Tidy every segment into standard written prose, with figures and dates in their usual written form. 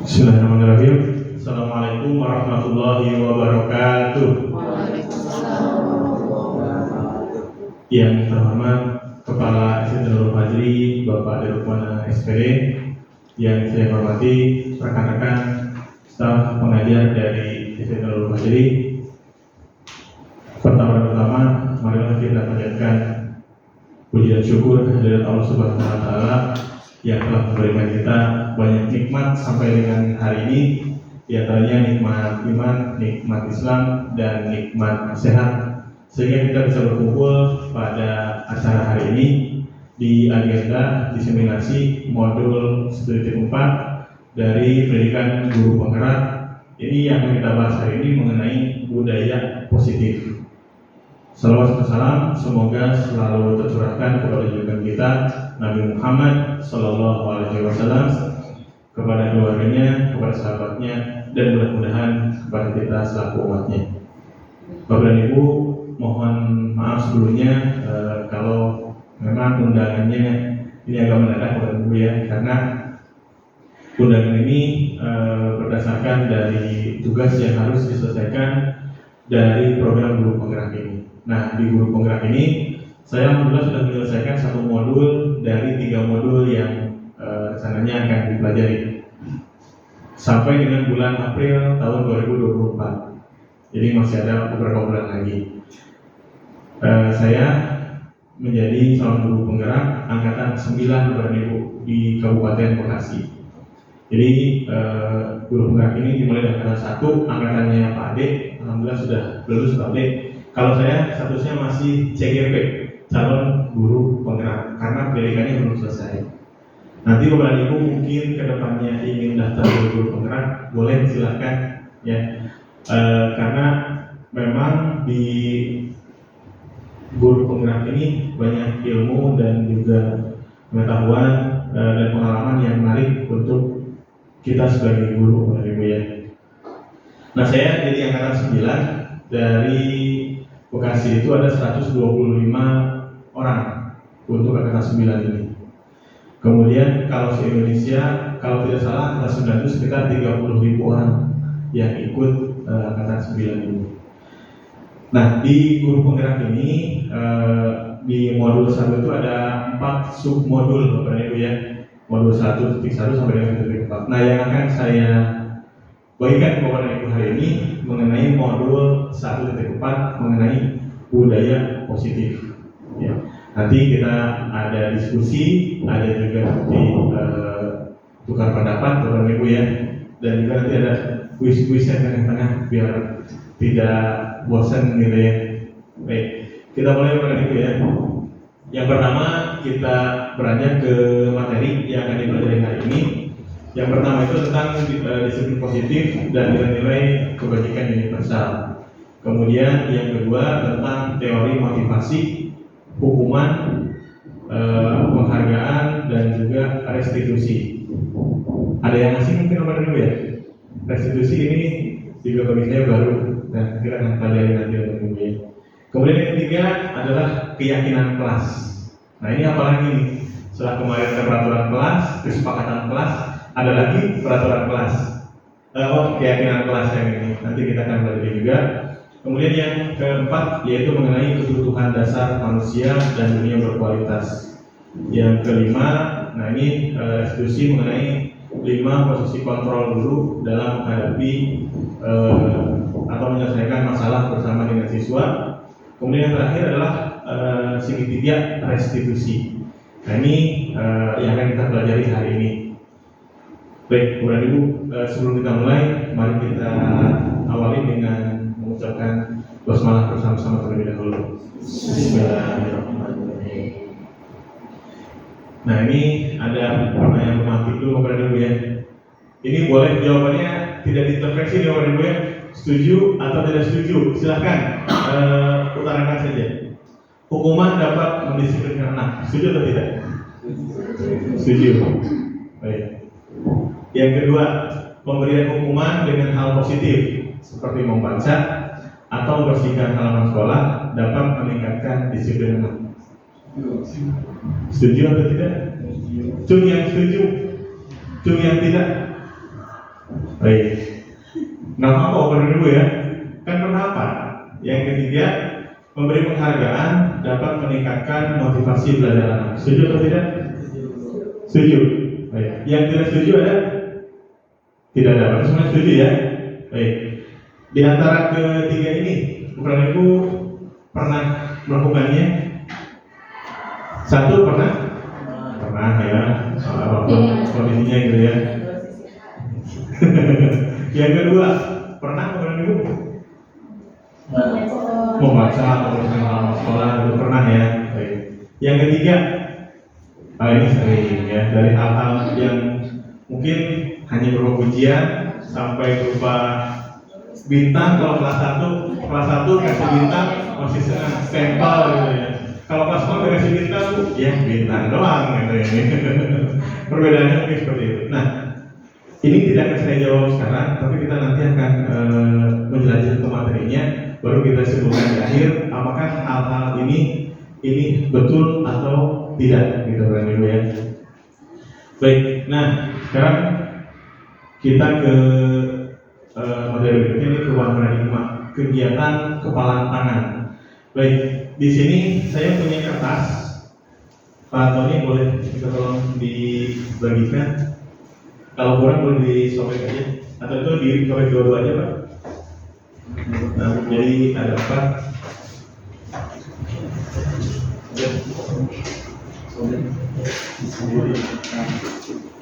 Bismillahirrahmanirrahim. Assalamualaikum warahmatullahi wabarakatuh. Yang terhormat Kepala SD Nurul Fajri, Bapak Dirukmana SPD, yang saya hormati rekan-rekan staf pengajar dari SD Nurul Fajri. Pertama-tama, marilah kita panjatkan puji dan syukur kehadirat Allah Subhanahu wa Ta'ala yang telah memberikan kita banyak nikmat sampai dengan hari ini, di antaranya nikmat iman, nikmat Islam, dan nikmat sehat, sehingga kita bisa berkumpul pada acara hari ini di agenda diseminasi modul studi 4 dari pendidikan guru penggerak. Ini yang akan kita bahas hari ini mengenai budaya positif. Salawat dan salam semoga selalu tercurahkan kepada junjungan kita Nabi Muhammad Sallallahu Alaihi Wasallam, kepada keluarganya, kepada sahabatnya, dan mudah-mudahan kepada kita selaku umatnya. Bapak dan Ibu, mohon maaf sebelumnya kalau memang undangannya ini agak mendadak Bapak dan Ibu ya, karena undangan ini berdasarkan dari tugas yang harus diselesaikan dari program guru penggerak ini. Nah, di guru penggerak ini saya alhamdulillah sudah menyelesaikan satu modul dari 3 modul yang rencananya akan dipelajari sampai dengan bulan April tahun 2024. Jadi masih ada beberapa bulan lagi. Saya menjadi calon guru penggerak angkatan 9 Bapak Ibu di Kabupaten Bekasi. Jadi guru penggerak ini dimulai dari angkatan 1, angkatannya Pak Ade, alhamdulillah sudah lulus Pak Ade. Kalau saya statusnya masih CGP, calon guru penggerak, karena pendidikannya belum selesai. Nanti Bapak dan Ibu mungkin kedepannya ingin daftar guru penggerak, boleh silakan ya. Karena memang di guru penggerak ini banyak ilmu dan juga pengetahuan dan pengalaman yang menarik untuk kita sebagai guru Bapak dan Ibu ya. Nah, saya jadi angkatan 9 dari Bekasi, itu ada 125 orang untuk angkatan 9 ini. Kemudian kalau se-Indonesia, kalau tidak salah angkatan 9 itu sekitar 30.000 orang yang ikut angkatan 9 ini. Nah, di guru penggerak ini di modul 1 itu ada 4 submodul Bapak Ibu ya. Modul 1.1 sampai dengan 1.4. Nah, yang akan saya bagikan Bapak Ibu hari ini mengenai modul 1.4 mengenai budaya positif ya. Nanti kita ada diskusi, ada juga di tukar pendapat Bapak Ibu ya, dan juga nanti ada kuis-kuis yang tengah-tengah biar tidak bosan gitu ya. Baik, kita mulai Bapak Ibu ya. Yang pertama kita beranjak ke materi yang akan dipelajari hari ini. Yang pertama itu tentang disiplin positif dan nilai-nilai kebajikan universal. Kemudian yang kedua tentang teori motivasi, hukuman, penghargaan, dan juga restitusi. Ada yang asing mungkin Bapak Ibu ya? Restitusi ini juga bagi saya baru dan kita akan pelajari nanti Bapak Ibu ya. Kemudian yang ketiga adalah keyakinan kelas. Nah, ini apalagi nih? Setelah kemarin ada peraturan kelas, kesepakatan kelas, ada lagi peraturan kelas. Keyakinan kelas yang ini nanti kita akan belajar juga. Kemudian yang keempat yaitu mengenai kebutuhan dasar manusia dan dunia berkualitas. Yang kelima, nah ini diskusi mengenai 5 posisi kontrol guru dalam menghadapi atau menyelesaikan masalah bersama dengan siswa. Kemudian yang terakhir adalah segitiga restitusi. Nah ini yang akan kita pelajari hari ini. Baik, Bapak Ibu, sebelum kita mulai, mari kita awali dengan mengucapkan basmalah bersama-sama terlebih dahulu. Bismillahirrahmanirrahim. Nah, ini ada pertanyaan romantik dulu Bapak Ibu ya. Ini boleh jawabannya tidak diintervensi nih Bapak Ibu ya. Setuju atau tidak setuju? Silahkan utarakan saja. Hukuman dapat mendisiplinkan anak. Setuju atau tidak? Setuju. Baik. Yang kedua, pemberian hukuman dengan hal positif seperti membaca atau membersihkan halaman sekolah dapat meningkatkan disiplin anak. Setuju atau tidak? Cung yang setuju, cung yang tidak. Baik. Nggak apa-apa open dulu ya. Kan pendapat. Yang ketiga, memberi penghargaan dapat meningkatkan motivasi belajar anak. Setuju atau tidak? Setuju. Baik. Yang tidak setuju ada? Tidak ada. Berarti semua setuju ya. Baik. Di antara ketiga ini, Bapak Ibu pernah melakukannya? Satu pernah? Pernah ya. Kondisinya gitu ya. Yang kedua, pernah Bapak Ibu? Membaca atau halaman sekolah itu pernah ya. Baik. Yang ketiga, ini sering ya, dari hal-hal yang mungkin hanya berupa pujian sampai berupa bintang. Kalau kelas 1 kasih bintang masih setengah stempel gitu ya. Kalau kelas 4 kasih bintang ya bintang doang gitu ya. Perbedaannya mungkin seperti itu. Nah, ini tidak akan saya jawab sekarang, tapi kita nanti akan menjelaskan ke materinya, baru kita sebutkan di akhir apakah hal-hal ini betul atau tidak gitu kan Ibu ya. Baik, nah sekarang kita ke materi berikutnya, ini perubahan paradigma kegiatan kepalaan tangan. Baik, di sini saya punya kertas. Pak Tony boleh kita tolong dibagikan. Kalau kurang boleh disobek aja, atau itu disobek dua-dua aja Pak. Nah, jadi ada 4.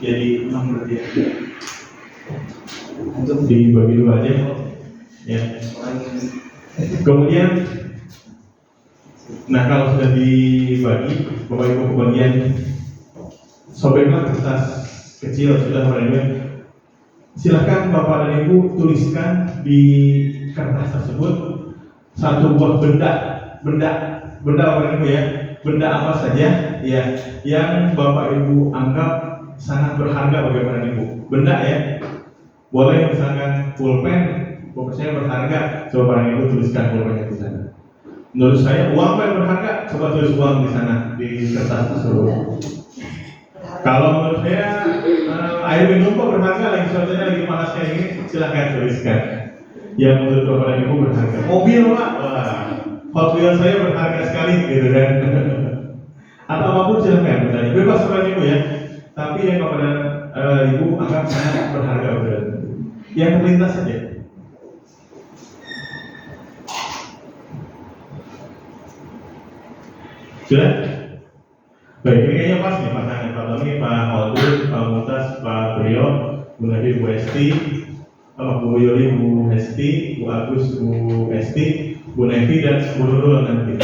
Jadi 6 berarti ya. Untuk dibagi dua aja ya. Kemudian, nah kalau sudah dibagi, Bapak Ibu kebagian sobeklah kertas kecil sudah Bapak. Silakan Bapak dan Ibu tuliskan di kertas tersebut satu buah benda Bapak dan Ibu ya. Benda apa saja ya yang Bapak Ibu anggap sangat berharga bagi Bapak dan Ibu. Benda ya. Boleh misalkan pulpen, buat saya berharga, coba Bapak dan Ibu tuliskan pulpennya di sana. Menurut saya uang yang berharga, coba tulis uang di sana di kertas tersebut. Kalau menurut saya air minum kok berharga, lagi cuacanya lagi panas kayak gini, silahkan tuliskan. Yang menurut Bapak dan Ibu berharga. Mobil Pak, Hot Wheels saya berharga sekali gitu kan. Atau apapun silahkan bertanya. Bebas Bapak Ibu ya. Tapi yang Bapak dan Ibu anggap sangat berharga benar. Yang terlintas saja. Sudah? Baik, ini kayaknya pas nih pasangan Pak Tony, Pak Holdur, Pak Mumtaz, Pak Brio, Bu Nabi, Bu Esti, Bu Yoli, Bu Hesti, Bu Agus, Bu Esti, Bu Nevi, dan Bu Nurul nanti.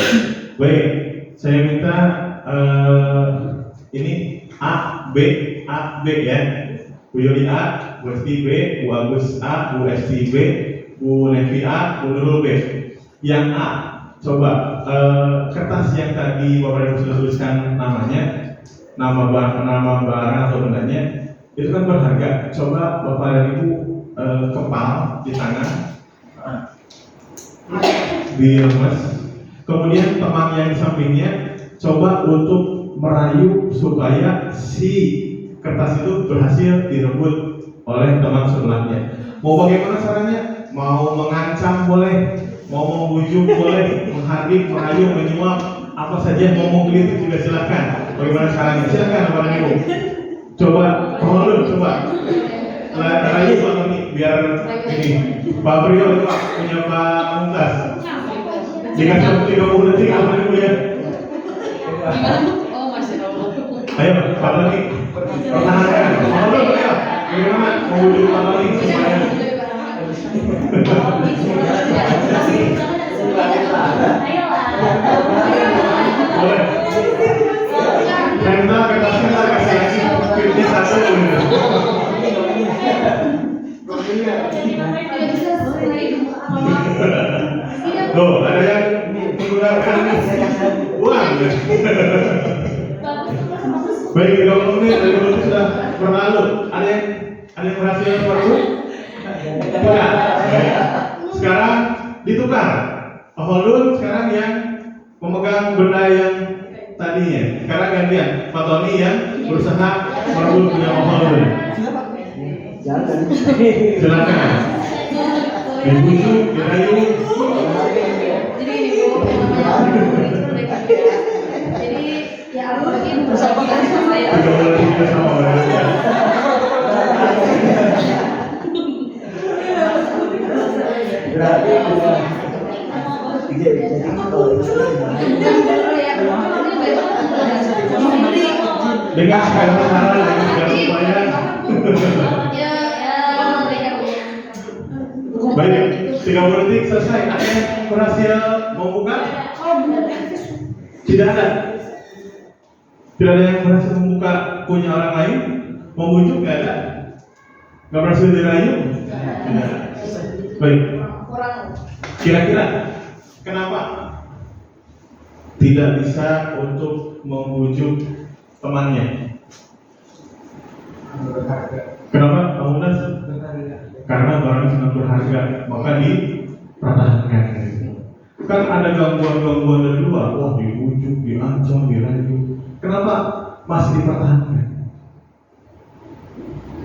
Baik, saya minta ini A, B ya. Bu Yoli A, Bu Esti B, Bu Agus A, Bu Esti B, Bu Nevi A, Bu Nurul B. Yang A, coba kertas yang tadi Bapak Ibu sudah tuliskan namanya, nama barang atau bendanya, itu kan berharga. Coba Bapak dan Ibu kepal di tangan, diremes. Kemudian teman yang di sampingnya coba untuk merayu supaya si kertas itu berhasil direbut oleh teman sebelahnya. Mau bagaimana caranya? Mau mengancam boleh, mau membujuk boleh, menghardik, merayu, menyuap, apa saja, mau menggelitik juga silakan. Bagaimana caranya? Silakan Bapak Ibu. Coba, coba. Rayu Pak Tony, biar ini. Pak Brio itu Pak punya Pak Mumtaz. Dikasih 30 detik Bapak Ibu ya. Oh masih Allah. Ayo Pak Tony, pertahankan. Ayo, bagaimana membujuk Pak Tony supaya boleh. Kita kertasnya kasih fitnya satu. Tuh, ada yang menggunakan uang. Baik, 30 menit dari waktu sudah berlalu. Ada yang berhasil baru? Tidak. Sekarang ditukar. Holun sekarang yang memegang benda yang tadinya. Sekarang gantian Pak Tony yang berusaha merebut punya Holun. Silakan. Dibujuk, dirayu. Jadi ini Bu, yang namanya guru itu mereka ya. Jadi ya apalagi bersama sama ya. Tiga bulan kita sama berarti ya. Dengan segala cara, dengan segala upaya. Ya, mereka Baik, 30 detik selesai. Ada yang berhasil membuka? Tidak ada. Tidak ada yang berhasil membuka punya orang lain. Membujuk nggak ada. Nggak berhasil dirayu? Tidak ada. Baik. Kira-kira kenapa tidak bisa untuk membujuk temannya? Kenapa, Pak Munas? Karena barang sangat berharga, maka dipertahankan. Kan ada gangguan-gangguan dari luar, wah dibujuk, diancam, dirayu. Kenapa masih dipertahankan?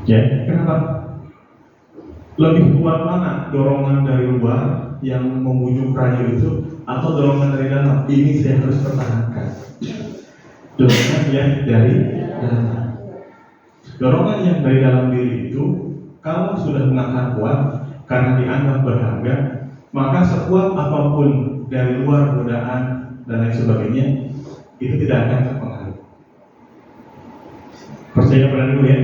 Ya, kenapa? Lebih kuat mana dorongan dari luar yang membujuk rayu itu, atau dorongan dari dalam? Ini saya harus pertahankan. Dorongan yang dari dalam. Dorongan yang dari dalam diri itu, kalau sudah mengangkat kuat karena dianggap berharga, maka sekuat apapun dari luar godaan dan lain sebagainya itu tidak akan terpengaruh. Percaya pada dulu ya.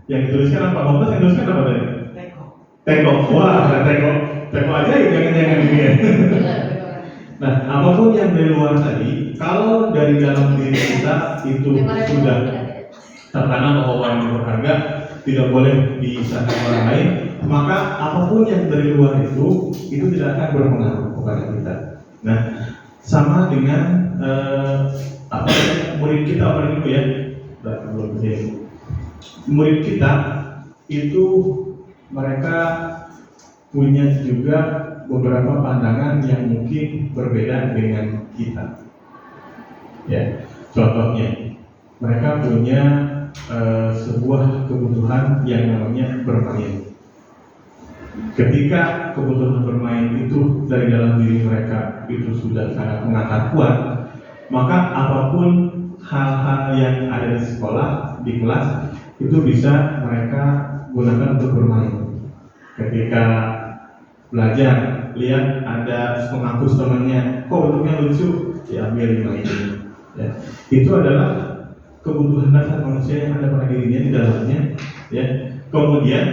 Yang dituliskan apa? Kompes yang dituliskan apa tadi? Tengok. Wah, tengok aja ya, jangan ini ya. Nah, apapun yang dari luar tadi, kalau dari dalam diri kita itu sudah tertanam bahwa orang yang berharga tidak boleh disakiti orang lain, maka apapun yang dari luar itu tidak akan berpengaruh kepada kita. Nah, sama dengan murid kita apa itu ya? Belum begini. Murid kita itu mereka punya juga beberapa pandangan yang mungkin berbeda dengan kita. Ya, contohnya mereka punya sebuah kebutuhan yang namanya bermain. Ketika kebutuhan bermain itu dari dalam diri mereka itu sudah sangat mengangkat kuat, maka apapun hal-hal yang ada di sekolah, di kelas, itu bisa mereka gunakan untuk bermain. Ketika belajar, lihat ada penghapus temannya, kok bentuknya lucu, diambil dimainin. Ya. Itu adalah kebutuhan dasar manusia yang ada pada dirinya di dalamnya, ya. Kemudian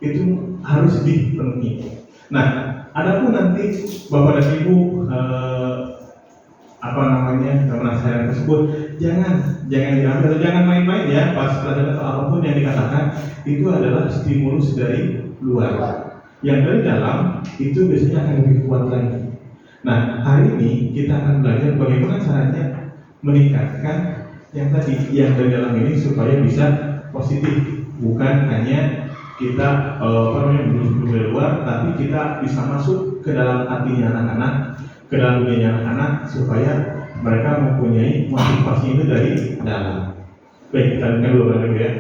itu harus dipenuhi. Nah, adapun nanti Bapak dan Ibu penasaran tersebut, jangan diambil, jangan main-main ya pas pelajaran atau apapun yang dikatakan itu adalah stimulus dari luar. Yang dari dalam itu biasanya akan lebih kuat lagi. Nah, hari ini kita akan belajar bagaimana caranya meningkatkan yang tadi, yang dari dalam ini supaya bisa positif, bukan hanya kita berusaha dari luar, tapi kita bisa masuk ke dalam hatinya anak-anak, ke dalam dunia anak-anak, supaya mereka mempunyai motivasi itu dari dalam. Baik, kita lihat dulu ya.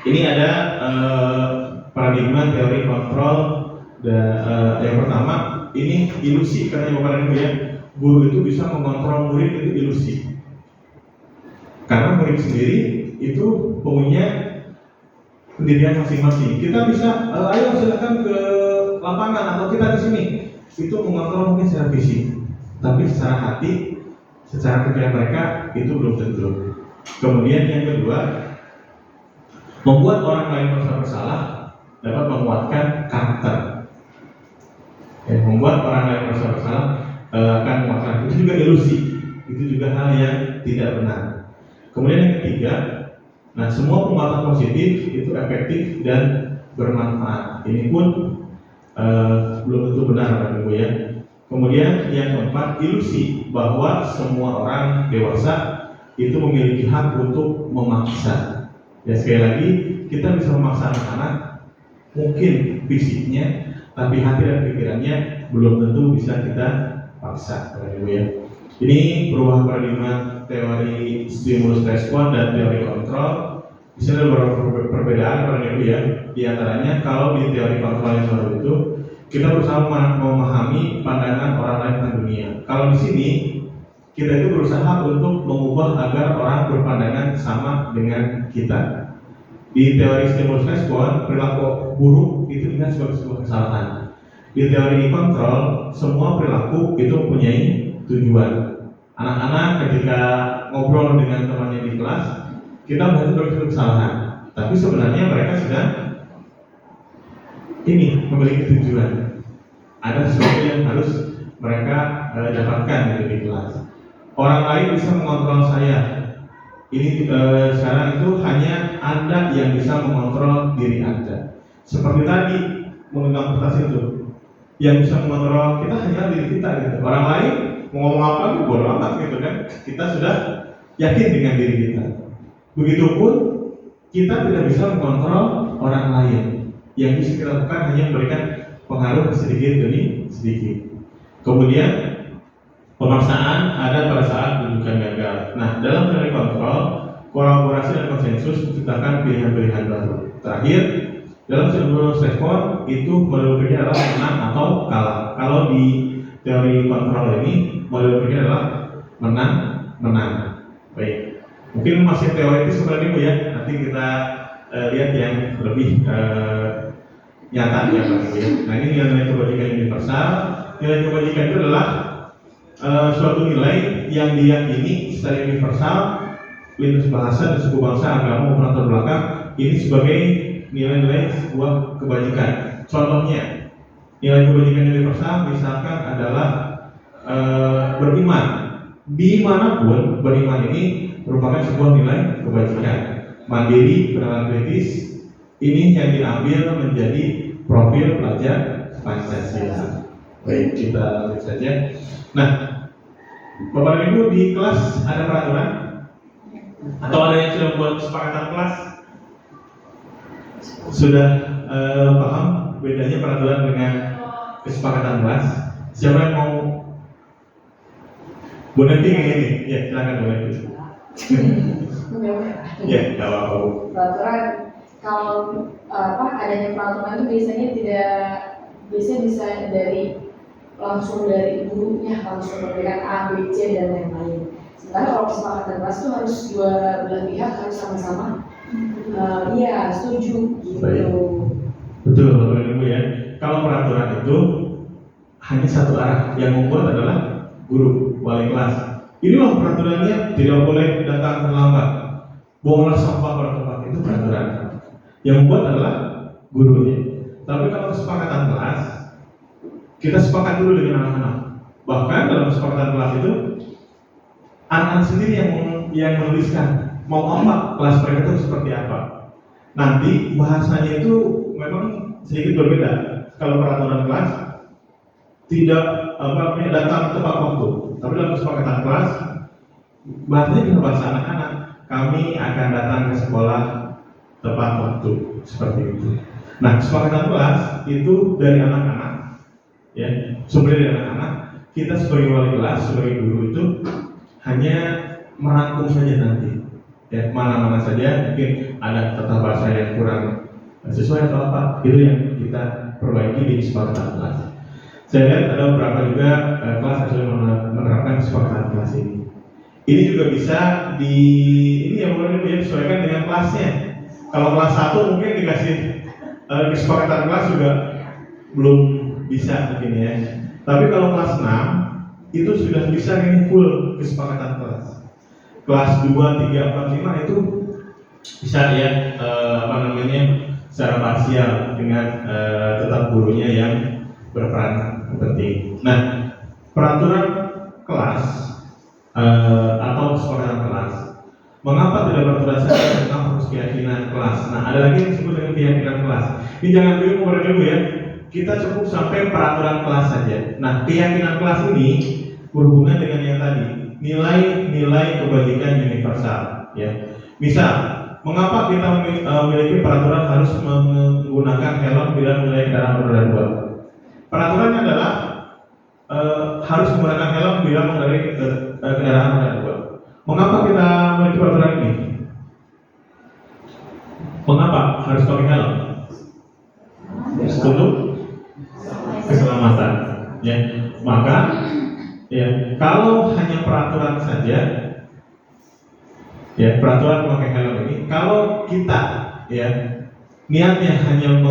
Ini ada paradigma teori kontrol. Yang pertama, ini ilusi, karena Bapak ya, guru itu bisa mengontrol murid, itu ilusi. Karena murid sendiri itu punya pendirian masing-masing. Kita bisa, ayo silakan ke lapangan atau kita di sini. Itu mengontrol mungkin secara fisik, tapi secara hati, secara pikiran mereka itu belum tentu. Kemudian yang kedua, membuat orang lain merasa bersalah dapat menguatkan karakter. Membuat orang lain merasa bersalah akan menguatkan, itu juga ilusi, itu juga hal yang tidak benar. Kemudian yang ketiga, nah semua penguatan positif itu efektif dan bermanfaat. Ini pun belum tentu benar Bapak Ibu ya. Kemudian yang keempat, ilusi bahwa semua orang dewasa itu memiliki hak untuk memaksa. Ya sekali lagi, kita bisa memaksa anak-anak mungkin fisiknya, tapi hati dan pikirannya belum tentu bisa kita paksa Bapak Ibu ya. Ini perubahan paradigma teori stimulus respon dan teori kontrol. Di sini ada beberapa perbedaan Bapak Ibu Ibu ya. Di antaranya kalau di teori kontrol yang baru itu kita berusaha memahami pandangan orang lain tentang dunia. Kalau di sini kita itu berusaha untuk mengubah agar orang berpandangan sama dengan kita. Di teori stimulus respon, perilaku buruk itu dilihat sebagai sebuah kesalahan. Di teori kontrol, semua perilaku itu mempunyai tujuan. Anak-anak ketika ngobrol dengan temannya di kelas, kita melihat sebagai sebuah kesalahan. Tapi sebenarnya mereka sudah memiliki tujuan. Ada sesuatu yang harus mereka dapatkan di kelas. Orang lain bisa mengontrol saya. Ini sekarang itu hanya Anda yang bisa mengontrol diri Anda. Seperti tadi memegang kertas itu, yang bisa mengontrol kita hanya diri kita gitu. Orang lain mau ngomong apa gitu, bodo amat gitu kan. Kita sudah yakin dengan diri kita. Begitupun kita tidak bisa mengontrol orang lain. Yang bisa kita lakukan hanya memberikan pengaruh sedikit demi sedikit. Kemudian pemaksaan ada pada saat rujukan gagal. Nah, dalam teori kontrol, kolaborasi dan konsensus menciptakan pilihan-pilihan baru. Terakhir, dalam stimulus respon itu model berikutnya adalah menang atau kalah. Kalau di teori kontrol ini model berikutnya adalah menang. Baik, mungkin masih teoritis seperti itu ya. Nanti kita lihat yang lebih nyata ya Pak Ibu ya. Nah, ini nilai kebajikan universal. Nilai kebajikan itu adalah suatu nilai yang diyakini secara universal lintas bahasa dan suku bangsa, agama maupun latar belakang ini sebagai nilai-nilai sebuah kebajikan. Contohnya, nilai kebajikan universal misalkan adalah beriman. Dimanapun beriman ini merupakan sebuah nilai kebajikan. Mandiri, bernalar kritis, ini yang diambil menjadi profil pelajar Pancasila. Baik, kita lihat saja. Nah, Bapak Ibu di kelas ada peraturan? Atau ada yang sudah buat kesepakatan kelas? Sudah paham bedanya peraturan dengan kesepakatan kelas? Siapa yang mau? Bu Nanti yang ini? Ya, silakan Bu Nanti. Ya, nggak apa-apa. Peraturan kalau adanya peraturan itu biasanya bisa langsung dari gurunya, langsung memberikan A, B, C dan lain-lain. Sementara kalau kesepakatan kelas itu harus dua belah pihak harus sama-sama setuju gitu. Baik. Betul Bapak Ibu ya. Kalau peraturan itu hanya satu arah, yang membuat adalah guru, wali kelas. Ini loh peraturannya, tidak boleh datang terlambat, buanglah sampah pada tempat, itu peraturan. Yang membuat adalah gurunya. Tapi kalau kesepakatan kelas, kita sepakat dulu dengan anak-anak. Bahkan dalam kesepakatan kelas itu anak-anak sendiri yang menuliskan mau apa kelas mereka itu seperti apa. Nanti bahasanya itu memang sedikit berbeda. Kalau peraturan kelas tidak datang tepat waktu, tapi dalam kesepakatan kelas bahasanya kita bahasa anak-anak. Kami akan datang ke sekolah tepat waktu, seperti itu. Nah, kesepakatan kelas itu dari anak-anak. Ya, sumber dari anak-anak, kita sebagai wali kelas, sebagai guru itu hanya merangkum saja nanti. Ya, mana-mana saja mungkin ada tata bahasa yang kurang sesuai atau apa, itu yang kita perbaiki di kesepakatan kelas. Saya lihat ada beberapa juga kelas yang sudah menerapkan kesepakatan kelas ini. Ini juga bisa boleh disesuaikan dengan kelasnya. Kalau kelas 1 mungkin dikasih kesepakatan kelas juga belum bisa mungkin ya. Tapi kalau kelas 6 itu sudah bisa ini full kesepakatan kelas. Kelas 2, 3, 4, 5 itu bisa ya secara parsial dengan tetap gurunya yang berperan penting. Nah, peraturan kelas atau kesepakatan kelas, mengapa tidak peraturan saja, mengapa harus keyakinan kelas? Nah, ada lagi yang disebut dengan keyakinan kelas. Ini jangan dulu ya. Kita cukup sampai peraturan kelas saja. Nah, keyakinan kelas ini berhubungan dengan yang tadi, nilai-nilai kebajikan universal. Ya, misal, mengapa kita memiliki peraturan harus menggunakan helm bila mengendarai kendaraan beroda 2? Peraturannya adalah harus menggunakan helm bila mengendarai kendaraan beroda 2. Mengapa kita memiliki peraturan ini? Mengapa harus pakai helm? Ya, maka ya kalau hanya peraturan saja, ya peraturan memakai helm ini, kalau kita ya niatnya hanya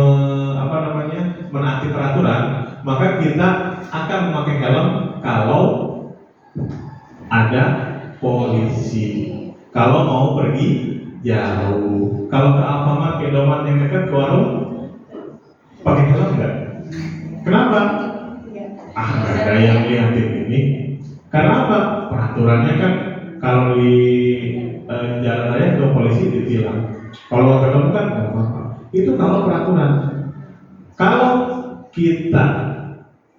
menaati peraturan, maka kita akan memakai helm kalau ada polisi, kalau mau pergi jauh, kalau ke Alfamart, ke Indomaret yang dekat, ke warung, pakai helm enggak? Kenapa? Nggak ada yang lihatin ini. Karena apa? Peraturannya kan kalau di jalan raya ke polisi ditilang, kalau ketemu kan nggak apa-apa. Itu kalau peraturan. Kalau kita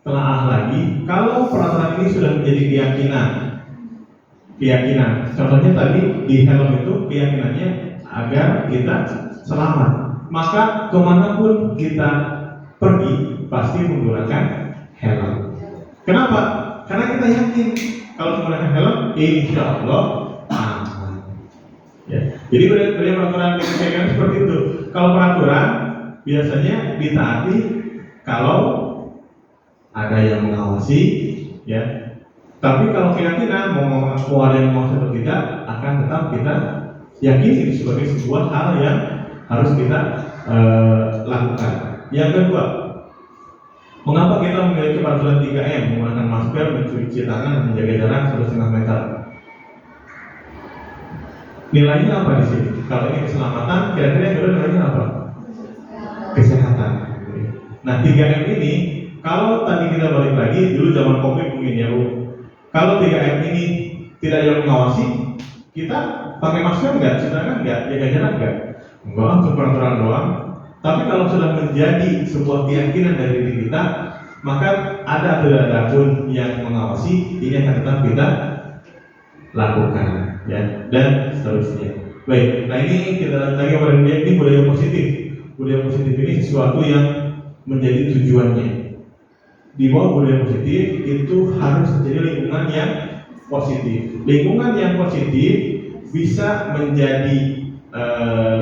telaah lagi, kalau peraturan ini sudah menjadi keyakinan. Contohnya tadi di helm itu keyakinannya agar kita selamat. Maka kemanapun kita pergi pasti menggunakan helm. Kenapa? Karena kita yakin kalau menggunakan helm, insya Allah aman. Ya. Jadi peraturan keyakinan seperti itu. Kalau peraturan biasanya ditaati kalau ada yang mengawasi, ya. Tapi kalau keyakinan mau ada yang mau atau tidak, akan tetap kita yakini sebagai sebuah hal yang harus kita lakukan. Yang kedua, mengapa kita memiliki peraturan 3M, menggunakan masker, mencuci tangan, dan menjaga jarak 1,5 meter? Nilainya apa di sini? Kalau ini keselamatan, kira-kira yang kedua nilainya apa? Kesehatan. Nah, 3M ini, kalau tadi kita balik lagi, dulu zaman COVID mungkin ya Bu, kalau 3M ini tidak ada yang mengawasi, kita pakai masker enggak, cuci tangan enggak, jaga jarak enggak? Enggak, untuk peraturan doang. Tapi kalau sudah menjadi sebuah keyakinan dari diri kita, maka ada atau tidak pun yang mengawasi, ini akan tetap kita lakukan, ya, dan seterusnya. Baik, nah ini kita lagi pada ini budaya positif. Budaya positif ini sesuatu yang menjadi tujuannya. Di bawah budaya positif itu harus terjadi lingkungan yang positif. Lingkungan yang positif bisa menjadi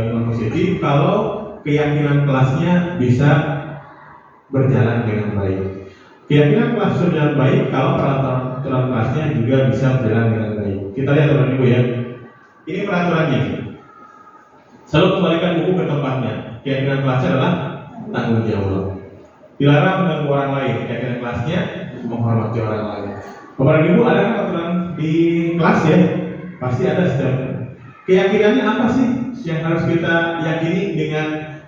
lingkungan positif kalau keyakinan kelasnya bisa berjalan dengan baik. Keyakinan kelas berjalan baik kalau peraturan kelasnya juga bisa berjalan dengan baik. Kita lihat Bapak Ibu ya. Ini peraturannya. Selalu kembalikan buku ke tempatnya. Keyakinan kelasnya adalah tanggung jawab. Dilarang mengganggu orang lain. Keyakinan kelasnya menghormati orang lain. Bapak Ibu ada kan aturan di kelas ya? Pasti ada setiap. Keyakinannya apa sih yang harus kita yakini dengan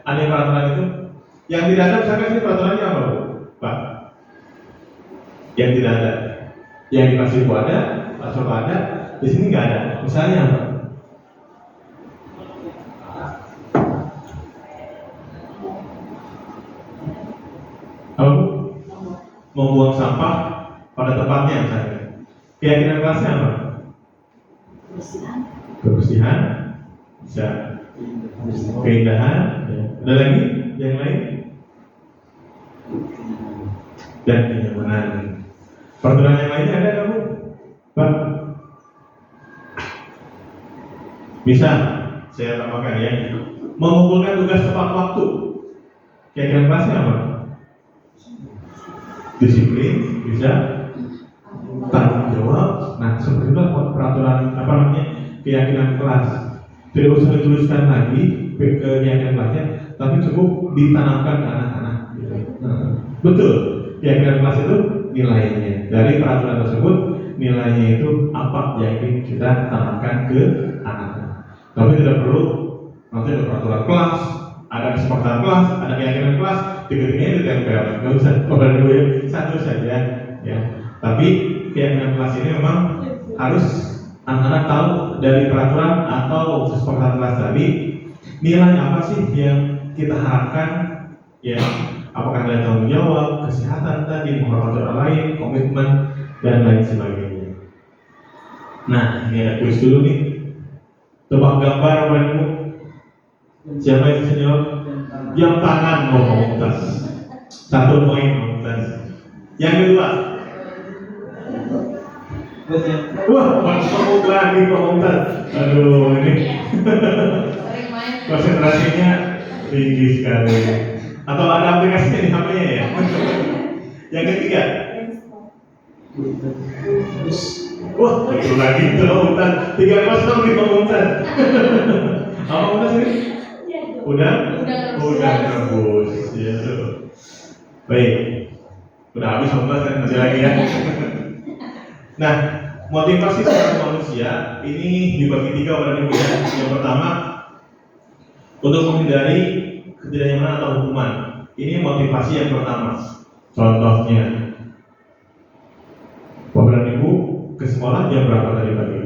ada peraturan itu? Yang tidak ada, misalkan ini peraturannya apa, Bu? Pak? Yang tidak ada. Yang di kelas ibu ada, kelas bapak ada, di sini nggak ada. Misalnya apa? Apa, Bu? Membuang sampah pada tempatnya misalnya. Keyakinan kelasnya apa? Kebersihan, bisa keindahan, ya. Ada lagi yang lain? Dan kenyamanan. Peraturan yang lainnya ada kamu? Pak? Bisa saya tambahkan ya. Mengumpulkan tugas tepat waktu. Keyakinan kelasnya apa? Disiplin, bisa tanggung jawab. Nah, seperti itu peraturan keyakinan kelas. Tidak usah dituliskan lagi keyakinan kelasnya, tapi cukup ditanamkan ke anak-anak. Betul, keyakinan kelas itu nilainya. Dari peraturan tersebut, nilainya itu apa yang ingin kita tanamkan ke anak-anak. Tapi tidak perlu nanti ada peraturan kelas, ada kesepakatan kelas, ada keyakinan kelas, tiga-tiganya ditempel. Nggak usah, pada dulu ya, satu saja. Ya. Tapi keyakinan kelas ini memang harus anak-anak tahu dari peraturan atau kesepakatan kelas tadi nilai apa sih yang kita harapkan, ya, apakah ada tanggung jawab, kesehatan tadi, menghormati orang lain, komitmen dan lain sebagainya. Nah, ini ada kuis dulu nih. Tebak gambar Bapak-Ibu. Siapa yang bisa jawab? Jam tangan Mumtaz. 1 poin Mumtaz. Yang kedua. Wah, masuk lagi Pak Mumtaz. Aduh, ini konsentrasinya tinggi sekali. Atau ada aplikasinya di HP-nya ya? Yang ketiga, Terus Wah, itu lagi itu lautan 3,5 lautan. Apa udah sih? Udah rebus. Ya tuh. Baik. Udah habis ngobrol kan masih lagi ya. Nah, motivasi seorang manusia ini dibagi 3 Bapak Ibu ya. Yang pertama, untuk menghindari ketidaknyamanan atau hukuman. Ini motivasi yang pertama. Contohnya, Bapak Ibu ke sekolah jam berapa tadi pagi?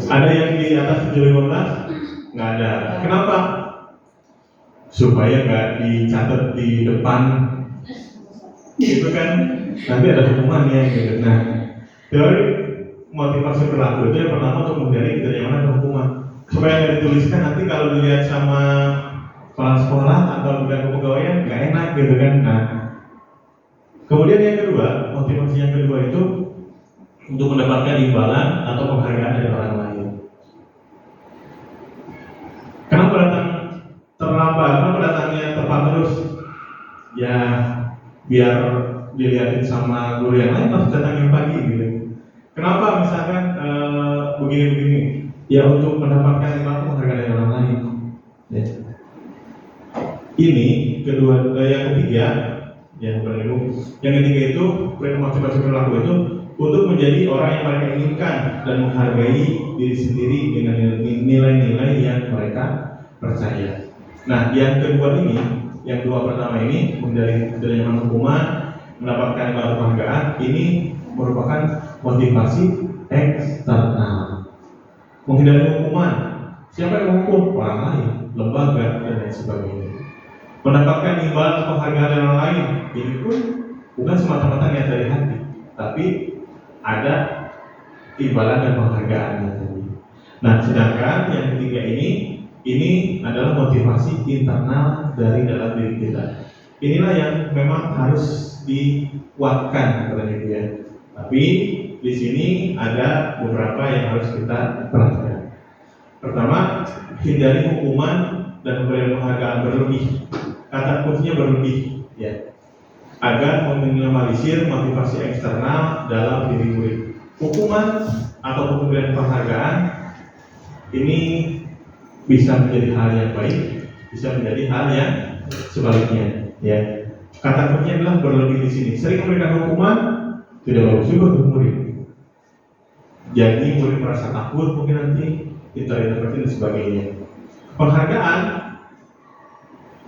Ada yang di atas 7.15? Nggak ada. Kenapa? Supaya nggak dicatat di depan, gitu kan? Nanti ada hukumannya gitu. Nah, teori motivasi perilaku itu yang pertama untuk menghindari ketidaknyamanan atau hukuman. Supaya nggak dituliskan nanti kalau dilihat sama kepala sekolah atau bukan kepegawaian nggak enak gitu kan. Nah, kemudian yang kedua, motivasi yang kedua itu untuk mendapatkan imbalan atau penghargaan dari orang lain. Kenapa datang terlambat? Kenapa datangnya tepat terus? Ya, biar dilihatin sama guru yang lain harus datangin pagi gitu. Kenapa misalkan begini-begini? Ya untuk mendapatkan imbalan penghargaan dari orang lain. Ya. Ini kedua, yang ketiga, ya Bapak Ibu. Yang ketiga itu motivasi perilaku itu untuk menjadi orang yang mereka inginkan dan menghargai diri sendiri dengan nilai-nilai yang mereka percaya. Nah, yang kedua ini, yang dua pertama ini menghindari ketidaknyamanan hukuman, mendapatkan imbalan penghargaan, ini merupakan motivasi eksternal. Menghindari hukuman, siapa yang menghukum? Orang lain, lembaga dan lain sebagainya. Mendapatkan imbalan penghargaan dari orang lain, ini pun bukan semata-mata niat dari hati, tapi ada imbalan dan penghargaannya tadi. Nah, sedangkan yang ketiga ini adalah motivasi internal dari dalam diri kita. Inilah yang memang harus dikuatkan katanya dia. Tapi di sini ada beberapa yang harus kita perhatikan. Pertama, hindari hukuman dan memberi penghargaan berlebih. Kata kuncinya berlebih, ya, agar meminimalisir motivasi eksternal dalam diri murid. Hukuman atau pemberian penghargaan ini bisa menjadi hal yang baik, bisa menjadi hal yang sebaliknya. Ya, kata kuncinya adalah berlebih di sini. Sering memberikan hukuman tidak bagus juga untuk murid. Jadi murid merasa takut mungkin nanti interpretasi dan sebagainya. Penghargaan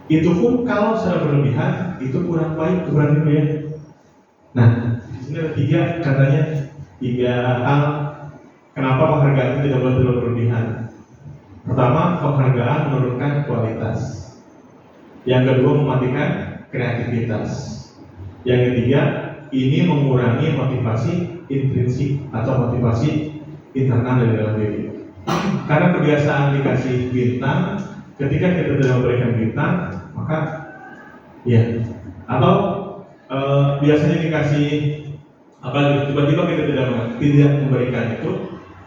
itu pun kalau secara berlebihan itu kurang baik, kurang itu ya. Nah, di sini ada tiga hal kenapa penghargaan itu tidak boleh terlalu berlebihan. Pertama, penghargaan menurunkan kualitas. Yang kedua, mematikan kreativitas. Yang ketiga, ini mengurangi motivasi intrinsik atau motivasi internal dari dalam diri. Karena kebiasaan dikasih bintang, ketika kita tidak memberikan bintang, maka ya, atau biasanya dikasih apa tiba-tiba kita tidak memberikan itu,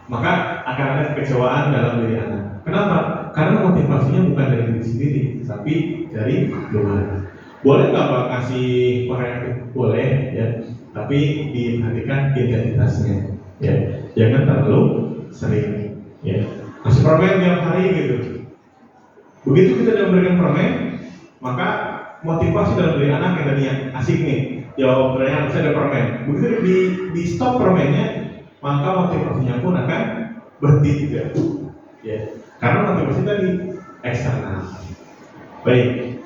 maka akan ada kekecewaan dalam diri anak. Kenapa? Karena motivasinya bukan dari diri sendiri, tapi dari luar. Boleh nggak Pak kasih penghargaan? Boleh ya, tapi diperhatikan identitasnya. Ya, jangan terlalu sering. Ya, kasih permen tiap hari gitu. Begitu kita tidak memberikan permen, maka motivasi dalam diri anak yang tadinya asik nih, jawab pertanyaan saya ada permen. Begitu di stop permennya, maka motivasinya pun akan berhenti juga. Ya, karena motivasi tadi eksternal. Baik.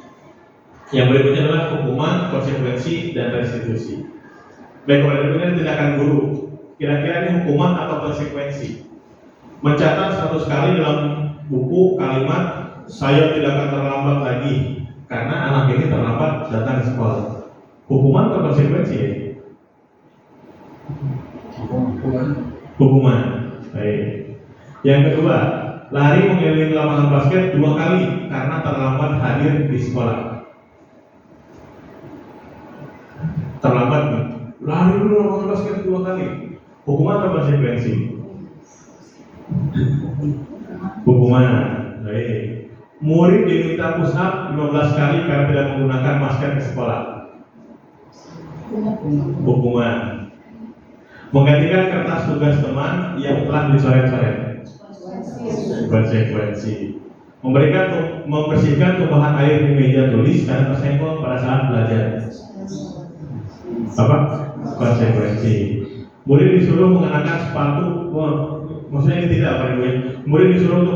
Yang berikutnya adalah hukuman, konsekuensi, dan restitusi. Baik, kepada berikutnya tindakan guru. Kira-kira ini hukuman atau konsekuensi? Mencatat 100 kali dalam buku kalimat saya tidak akan terlambat lagi karena anak ini terlambat datang ke sekolah. Hukuman atau konsekuensi ya? Hukuman. Baik. Yang kedua, lari mengelilingi lapangan basket 2 kali karena terlambat hadir di sekolah. Terlambat nih, lari dulu lapangan basket 2 kali. Hukuman atau konsekuensi? Hukuman. Baik. Murid diminta push up 15 kali karena tidak menggunakan masker ke sekolah. Hukuman. Menggantikan kertas tugas teman yang telah dicoret-coret. Konsekuensi. Membersihkan tumpahan air di meja tulis karena tersenggol pada saat belajar. Apa? Konsekuensi. Murid disuruh mengenakan sepatu. Maksudnya ini tidak apa ya? Murid disuruh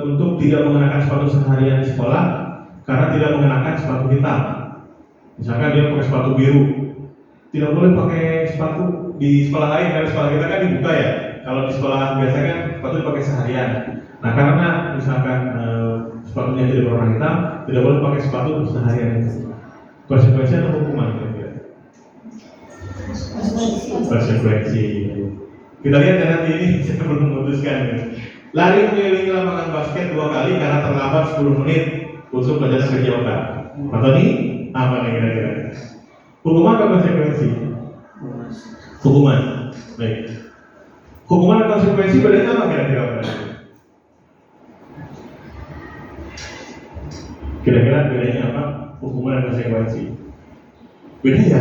untuk tidak mengenakan sepatu seharian di sekolah karena tidak mengenakan sepatu hitam. Misalkan dia pakai sepatu biru, tidak boleh pakai sepatu di sekolah lain karena sekolah kita kan dibuka ya. Kalau di sekolah biasa kan sepatu dipakai seharian. Nah karena misalkan sepatunya tidak berwarna hitam, tidak boleh pakai sepatu seharian itu. Konsekuensi atau hukuman kira-kira? Konsekuensi. Kita lihat ya nanti ini saya belum memutuskan. Lari mengelilingi lapangan basket 2 kali karena terlambat 10 menit untuk pelajaran kerja otak. Atau ini apa nih kira-kira? Hukuman atau konsekuensi? Hukuman. Baik. Hukuman dan konsekuensi bedanya apa kira-kira? Kira-kira bedanya apa? Hukuman dan konsekuensi. Beda ya?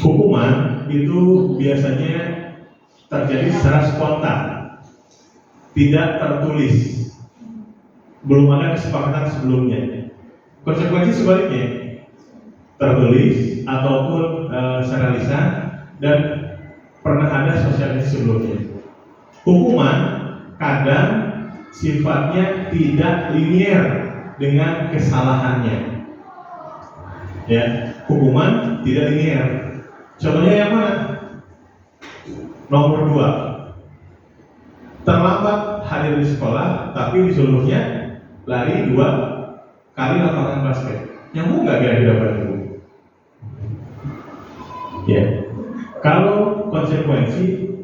Hukuman itu biasanya terjadi secara spontan, tidak tertulis, belum ada kesepakatan sebelumnya. Konsekuensi sebaliknya, tertulis ataupun secara lisan dan pernah ada sosialisasi sebelumnya. Hukuman kadang sifatnya tidak linier dengan kesalahannya. Ya, hukuman tidak linier. Contohnya yang mana? Nomor 2, terlambat hadir di sekolah, tapi disuruhnya lari 2 kali lapangan basket. Nyambung nggak kira-kira pada itu? Ya, kalau konsekuensi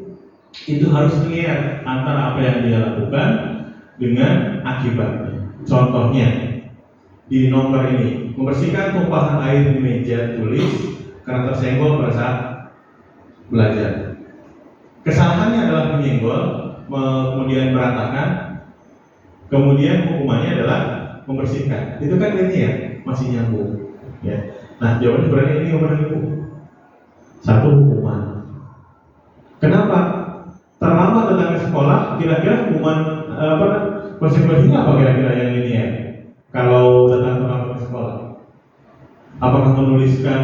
itu harus lihat antara apa yang dia lakukan dengan akibatnya. Contohnya di nomor ini, membersihkan tumpahan air di meja tulis karena tersenggol pada saat belajar. Kesalahannya adalah menyenggol, kemudian berantakan, kemudian hukumannya adalah membersihkan. Itu kan ini ya, masih nyambung. Ya. Nah, jawabannya berarti ini nomor 1 hukuman. Kenapa? Terlambat datang ke sekolah, kira-kira hukuman konsekuensinya apa kira-kira yang ini ya? Kalau datang terlambat ke sekolah, apakah menuliskan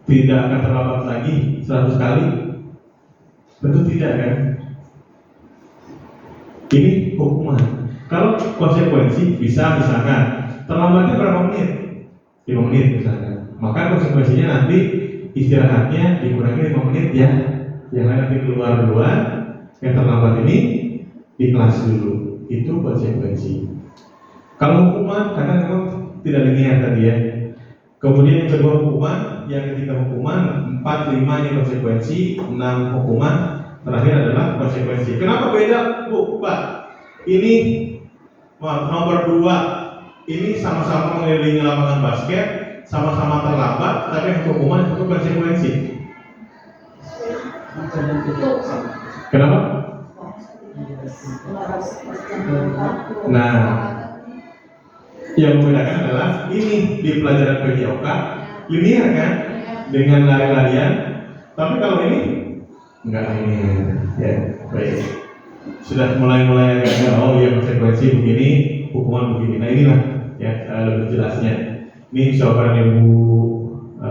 tidak akan terlambat lagi 100 kali? Tentu tidak kan? Ini hukuman. Kalau konsekuensi bisa misalkan terlambatnya berapa menit? 5 menit misalkan. Maka konsekuensinya nanti istirahatnya dikurangi 5 menit ya. Yang lain nanti keluar duluan, yang terlambat ini di kelas dulu. Itu konsekuensi. Kalau hukuman karena memang tidak linear tadi ya. Kemudian yang kedua hukuman, yang ketiga hukuman, 4, 5 ini konsekuensi, 6 hukuman, terakhir adalah konsekuensi. Kenapa beda, Bu, Pak? Ini nomor 2, ini sama-sama mengelilingi lapangan basket, sama-sama terlambat, tapi yang hukuman itu konsekuensi. Kenapa? Nah, yang membedakan adalah ini di pelajaran PJOK linear kan, dengan lari-larian. Tapi kalau ini enggak linear. Ya, baik. Sudah mulai agak oh ya konsekuensi begini, hukuman begini. Nah inilah ya lebih jelasnya. Ini jawaban yang Ibu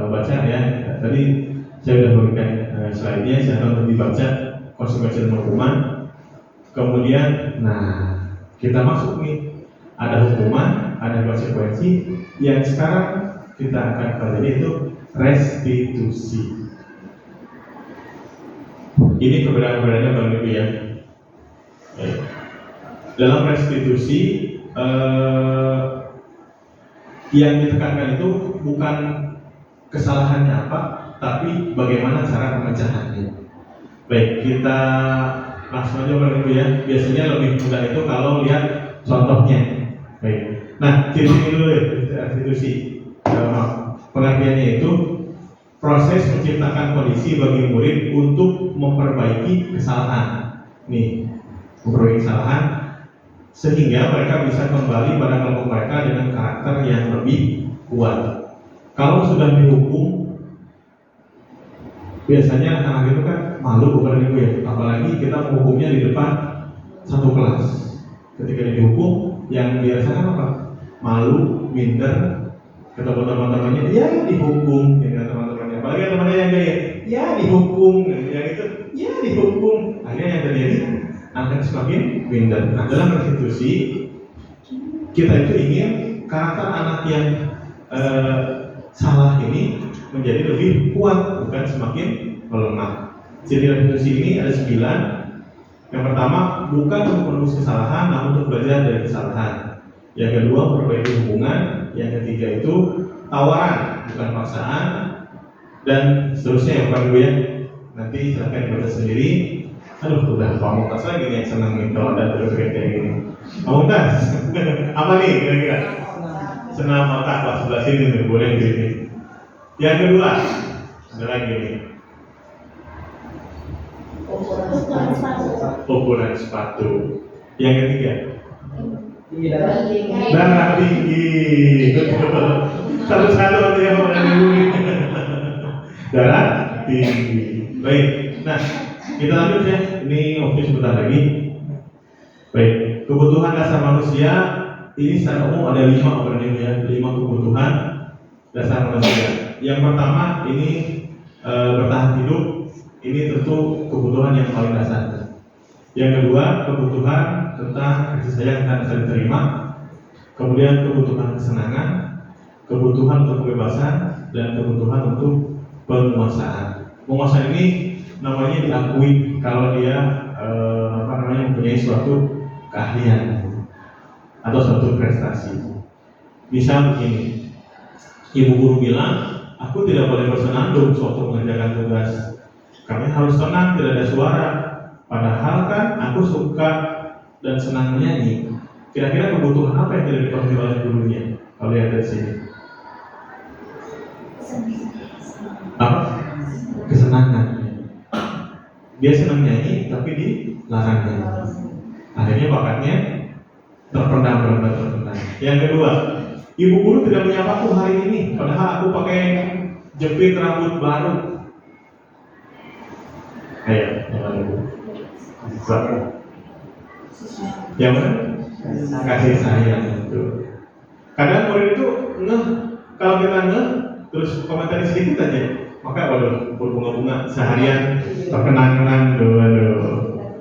baca ya. Tadi saya sudah berikan slide-nya, saya untuk dibaca konsekuensi dan hukuman. Kemudian, nah kita masuk nih, ada hukuman, ada konsekuensi. Yang sekarang kita akan pelajari itu restitusi. Ini perbedaan-perbedaannya Bang Ibu ya. Dalam restitusi yang ditekankan itu bukan kesalahannya apa, tapi bagaimana cara pemecahannya. Baik, kita langsung aja Bang Ibu ya. Biasanya lebih mudah itu kalau lihat contohnya. Baik. Nah, ciri dulu ya restitusi. Pengertiannya itu proses menciptakan kondisi bagi murid untuk memperbaiki kesalahan. Nih, memperbaiki kesalahan sehingga mereka bisa kembali pada kelompok mereka dengan karakter yang lebih kuat. Kalau sudah dihukum, biasanya anak itu kan malu bukan ibu ya, apalagi kita menghukumnya di depan satu kelas. Ketika dihukum, yang biasanya apa? Malu, minder, ketemu teman-temannya, ya dihukum, ya teman-temannya. Apalagi temannya yang gaya, ya dihukum, yang itu, ya dihukum. Akhirnya yang terjadi, akan semakin minder. Nah, dalam konstitusi kita itu ingin karakter anak yang salah ini menjadi lebih kuat, bukan semakin melemah. Jadi konstitusi ini ada 9. Yang pertama, bukan untuk menembus kesalahan, namun untuk belajar dari kesalahan. Yang kedua, perbaiki hubungan. Yang ketiga itu tawaran, bukan paksaan. Dan seterusnya ya Pak Ibu ya. Nanti silahkan dibaca sendiri. Aduh, udah pamungkas lagi nih yang senang nih kalau ada terus kayak gini. Pamungkas, apa nih kira-kira? Senam otak pas sebelah sini nih, boleh gini. Yang kedua, ada lagi nih. Ukuran sepatu. Yang ketiga, darah tinggi. Satu-satu artinya mau dari dulu. Darah tinggi. Baik. Nah, kita lanjut ya. Ini waktu sebentar lagi. Baik. Kebutuhan dasar manusia ini secara umum ada 5 ya. 5 kebutuhan dasar manusia. Yang pertama ini bertahan hidup. Ini tentu kebutuhan yang paling dasar. Yang kedua, kebutuhan tentang kasih sayang dan saling terima. Kemudian kebutuhan kesenangan, kebutuhan untuk kebebasan, dan kebutuhan untuk penguasaan. Penguasaan ini namanya diakui kalau dia mempunyai suatu keahlian atau suatu prestasi. Misal begini, ibu guru bilang, aku tidak boleh bersenandung suatu mengerjakan tugas. Kami harus tenang, tidak ada suara. Padahal kan aku suka dan senang menyanyi. Kira-kira kebutuhan apa yang tidak dipenuhi oleh gurunya? Kalau lihat dari sini, apa? Kesenangan. Dia senang nyanyi, tapi dilarang nyanyi. Akhirnya bakatnya terpendam. Yang kedua, ibu guru tidak menyapaku hari ini, padahal aku pakai jepit rambut baru. Ayo, yang mana bu? Yang mana? Kasih sayang itu. Kadang murid itu kalau kita terus komentari sedikit aja, maka waduh berbunga-bunga seharian terkenang-kenang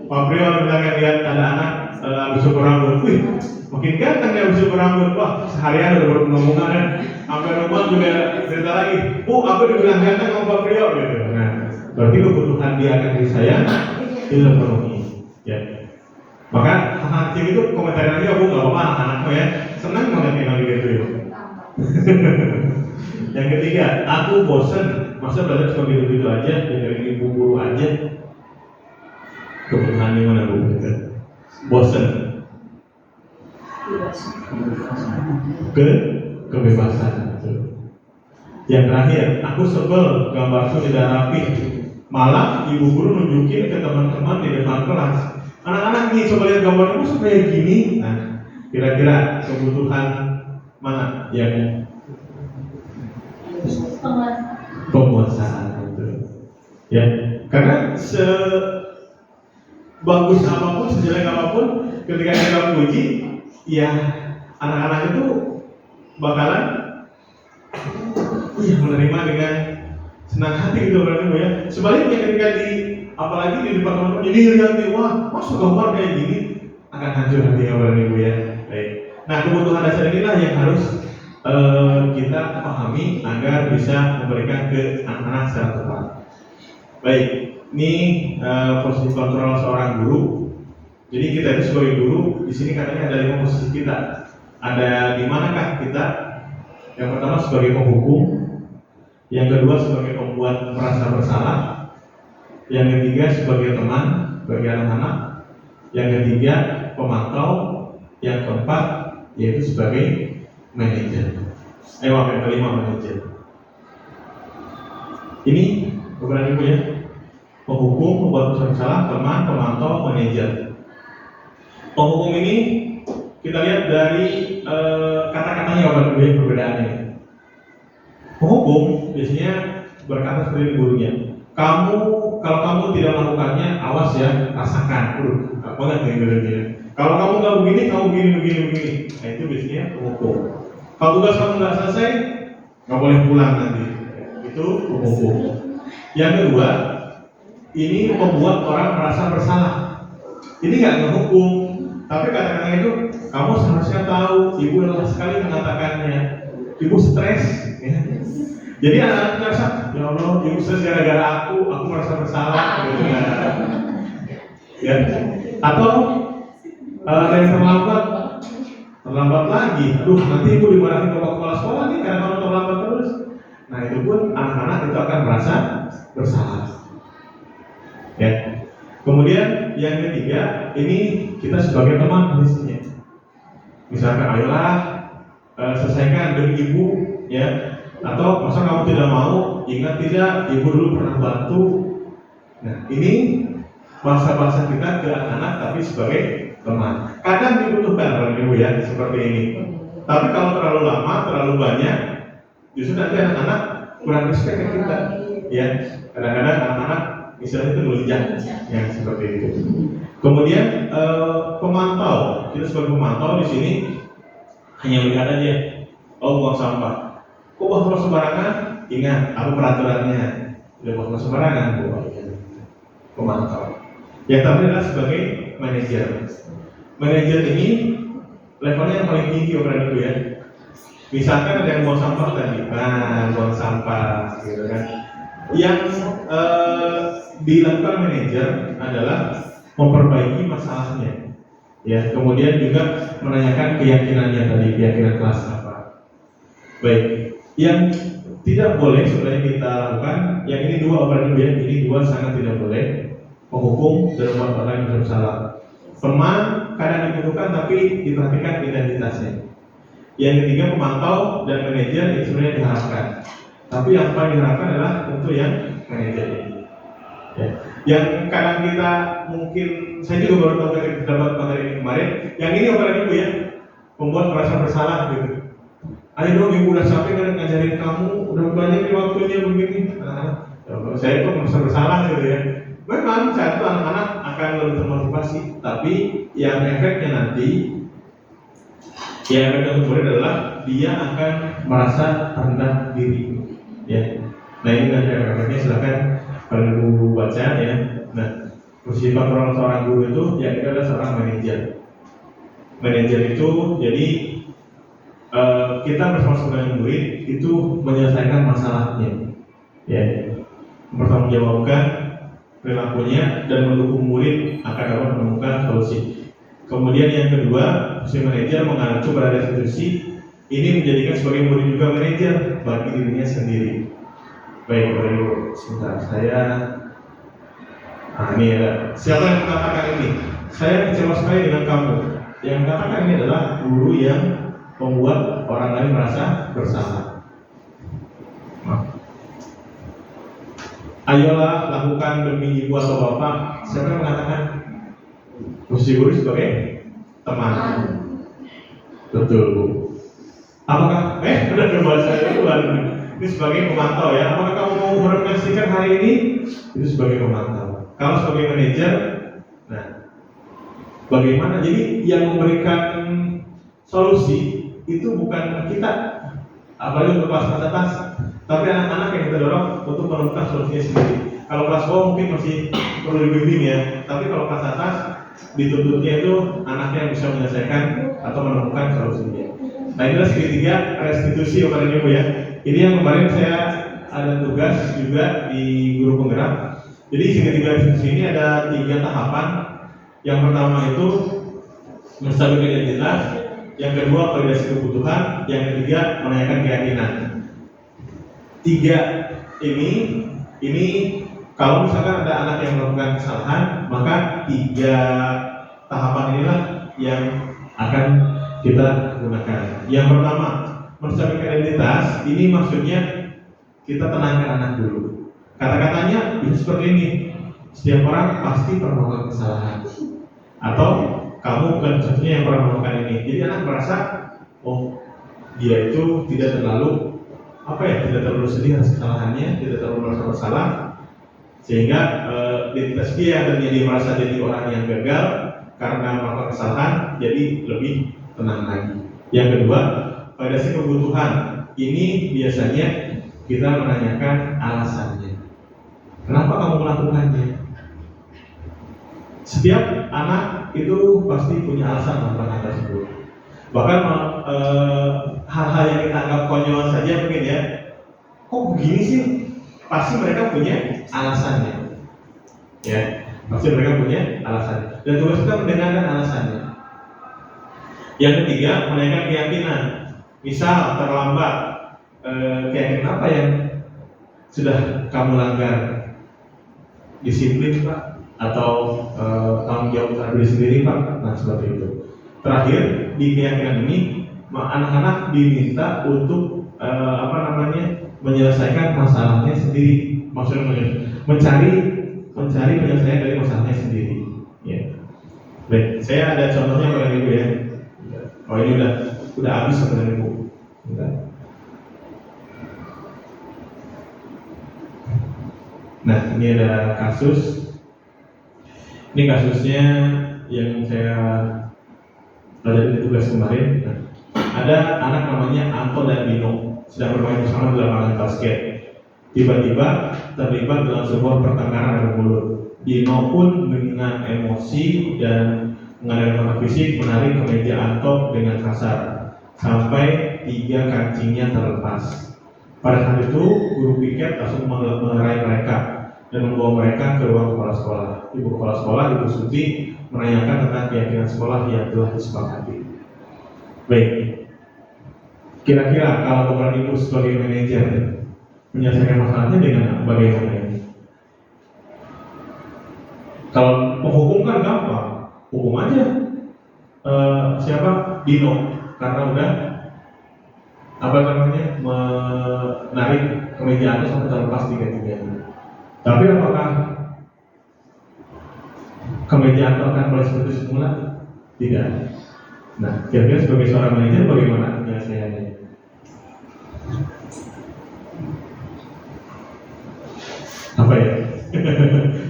Pak Priyo bilang lihat ada anak habis cukur rambut, wih makin ganteng ya habis cukur rambut, wah seharian udah berbunga-bunga kan, sampai rumah juga cerita lagi, aku dibilang ganteng sama Pak Priyo gitu. Nah, berarti kebutuhan dia akan kasih sayang itu terpenuhi, ya. Maka anak kecil itu komentar lagi, aku nggak apa-apa anak-anakku ya, senang banget tinggal gitu ya. Yang ketiga, aku bosan, masa belajar cuma gitu-gitu aja, dari ibu guru aja. Kebutuhan di mana bu? Bosan. Kebebasan. Yang terakhir, aku sebel gambarku tidak rapi. Malah ibu guru nunjukin ke teman-teman di depan kelas. Anak-anak nih coba lihat gambarku supaya gini. Nah, kira-kira kebutuhan mana yang penguasaan itu? Ya, karena bagus apapun, sejelek apapun, ketika kita puji, ya anak-anak itu bakalan menerima dengan senang hati gitu berarti bu ya. Sebaliknya ketika apalagi di depan teman-teman, jadi lihat nih, wah masuk gambar kayak gini, akan hancur hatinya berarti bu ya. Baik. Nah kebutuhan dasar inilah yang harus kita pahami agar bisa memberikan ke anak-anak secara tepat. Baik. Ini posisi kontrol seorang guru. Jadi kita itu sebagai guru di sini katanya ada 5 posisi kita. Ada di manakah kita? Yang pertama sebagai penghukum, yang kedua sebagai pembuat merasa bersalah, yang ketiga sebagai teman bagi anak-anak, yang ketiga pemantau, yang keempat yaitu sebagai manajer. Yang kelima manajer. Ini beberapa ibu ya. Penghukum, pembuat keputusan salah, teman, pemantau, manajer. Penghukum ini kita lihat dari kata-katanya Bapak Ibu ya, perbedaannya. Penghukum biasanya berkata seperti ini gurunya, kalau kamu tidak melakukannya, awas ya, rasakan. Apa nggak gini. Kalau kamu nggak begini, kamu begini. Nah itu biasanya penghukum. Kalau tugas kamu nggak selesai, nggak boleh pulang nanti. Itu penghukum. Yang kedua, ini membuat orang merasa bersalah. Ini nggak ngehukum, tapi kata-katanya itu, kamu seharusnya tahu, ibu lelah sekali mengatakannya, ibu stres. Ya. Jadi anak-anak merasa, ya Allah, ibu stres gara-gara aku merasa bersalah. Gitu, ya. Atau ada yang terlambat lagi. Aduh, nanti ibu dimarahin ke kepala sekolah nih karena kamu terlambat terus. Nah itu pun anak-anak itu akan merasa bersalah. Ya. Kemudian yang ketiga, ini kita sebagai teman mestinya. Misalkan ayolah selesaikan demi ibu, ya. Atau masa kamu tidak mau, ingat tidak ibu dulu pernah bantu. Nah ini bahasa-bahasa kita ke anak-anak tapi sebagai teman. Kadang dibutuhkan oleh ibu ya seperti ini. Tapi kalau terlalu lama, terlalu banyak, justru nanti anak-anak kurang respect ke kita. Ya, kadang-kadang anak-anak misalnya itu melunjak yang seperti itu. Kemudian pemantau, kita sebagai pemantau di sini hanya melihat aja, oh buang sampah. Kok buang sampah sembarangan? Ingat, apa peraturannya? Udah buang sampah sembarangan, pemantau. Yang terakhir adalah sebagai manajer. Manajer ini levelnya yang paling tinggi orang itu ya. Misalkan ada yang buang sampah tadi, buang sampah, gitu kan. Yang dilakukan manajer adalah memperbaiki masalahnya, ya. Kemudian juga menanyakan keyakinannya tadi, keyakinan kelas apa. Baik, yang tidak boleh sebenarnya kita lakukan, yang ini dua orang ya, ini dua sangat tidak boleh, menghukum dan membuat orang yang bersalah. Teman kadang dibutuhkan tapi diperhatikan identitasnya. Yang ketiga pemantau dan manajer yang sebenarnya diharapkan. Tapi yang paling diharapkan adalah tentu yang manajer ini. Ya. Yang kadang kita mungkin, saya juga baru tahu dari dapat materi ini kemarin. Yang ini orang ibu ya, membuat merasa bersalah gitu. Ayo dong ibu udah sampai kan ngajarin kamu, udah banyak di waktunya begini. Saya kok merasa bersalah gitu ya. Memang saat itu anak-anak akan lebih termotivasi, tapi yang efeknya nanti, yang efeknya kemudian adalah dia akan merasa rendah diri. Ya, nah ini nanti efeknya silakan perlu baca ya. Nah, sifat seorang guru itu ya itu adalah seorang manajer. Manajer itu jadi kita bersama-sama dengan murid itu menyelesaikan masalahnya, ya, mempertanggungjawabkan perilakunya dan mendukung murid akan dapat menemukan solusi. Kemudian yang kedua, si manajer mengacu pada institusi ini menjadikan sebagai murid juga manajer bagi dirinya sendiri. Baik, Bapak Ibu, sebentar saya. Ini ada. Siapa yang mengatakan ini? Saya kecewa sekali dengan kamu. Yang mengatakan ini adalah guru yang membuat orang lain merasa bersalah. Ayolah lakukan demi ibu atau bapak. Siapa yang mengatakan? Posisi guru sebagai teman. Betul Bu. Apakah? Udah coba saya keluar. Ini sebagai pemantau ya. Apakah kamu mau merefleksikan hari ini? Itu sebagai pemantau. Kalau sebagai manajer, nah, bagaimana? Jadi yang memberikan solusi itu bukan kita, apalagi untuk kelas atas, tapi anak-anak yang kita dorong untuk menemukan solusinya sendiri. Kalau kelas bawah mungkin masih perlu dibimbing ya, tapi kalau kelas atas dituntutnya itu anaknya yang bisa menyelesaikan atau menemukan solusinya. Nah inilah segitiga restitusi kepada ibu ya. Ini yang kemarin saya ada tugas juga di guru penggerak. Jadi segitiga restitusi ini ada 3 tahapan. Yang pertama itu menstabilkan identitas, yang kedua validasi kebutuhan, yang ketiga menanyakan keyakinan. 3 ini kalau misalkan ada anak yang melakukan kesalahan, maka 3 tahapan inilah yang akan kita gunakan. Yang pertama, menstabilkan identitas, ini maksudnya kita tenangkan anak dulu. Kata-katanya bisa seperti ini, setiap orang pasti pernah melakukan kesalahan. Atau kamu bukan satu-satunya yang pernah melakukan ini. Jadi anak merasa, oh dia itu tidak terlalu tidak terlalu sedih atas kesalahannya, tidak terlalu merasa bersalah, sehingga identitas dia dan dia merasa jadi orang yang gagal karena melakukan kesalahan, jadi lebih tenang lagi. Yang kedua, validasi kebutuhan. Ini biasanya kita menanyakan alasannya. Kenapa kamu melakukannya? Setiap anak itu pasti punya alasan melakukan hal tersebut. Bahkan hal-hal yang kita anggap konyol saja mungkin ya, kok begini sih? Pasti mereka punya alasannya. Ya, pasti mereka punya alasannya. Dan tugas kita mendengarkan alasannya. Yang ketiga, menanyakan keyakinan. Misal terlambat, keyakinan apa yang sudah kamu langgar? Disiplin Pak, atau tanggung jawab terhadap diri sendiri Pak. Nah seperti itu. Terakhir, di keyakinan ini anak-anak diminta untuk menyelesaikan masalahnya sendiri. Maksudnya mencari penyelesaian dari masalahnya sendiri. Ya. Baik, saya ada contohnya Bapak Ibu ya. Oh ini udah habis sebenarnya Bu. Nah ini ada kasus. Ini kasusnya yang saya ada di tugas kemarin. Nah, ada anak namanya Anto dan Dino sedang bermain bersama di lapangan basket. Tiba-tiba terlibat dalam sebuah pertengkaran adu mulut. Dino pun dengan emosi dan mengadakan kontak fisik menarik kemeja Anto dengan kasar sampai 3 kancingnya terlepas. Pada saat itu guru piket langsung melerai mereka dan membawa mereka ke ruang kepala sekolah. Ibu kepala sekolah, Ibu Suti, menanyakan tentang keyakinan sekolah yang telah disepakati. Baik, kira-kira kalau Bapak Ibu sebagai manajer menyelesaikan masalahnya dengan bagaimana ini? Kalau menghukum kan gampang, hukum aja siapa? Dino, karena udah menarik kemeja atas sampai terlepas 3-3. Tapi apakah kemeja itu akan mulai seperti semula? Tidak. Nah, kira-kira sebagai seorang manajer bagaimana penyelesaiannya? Apa ya?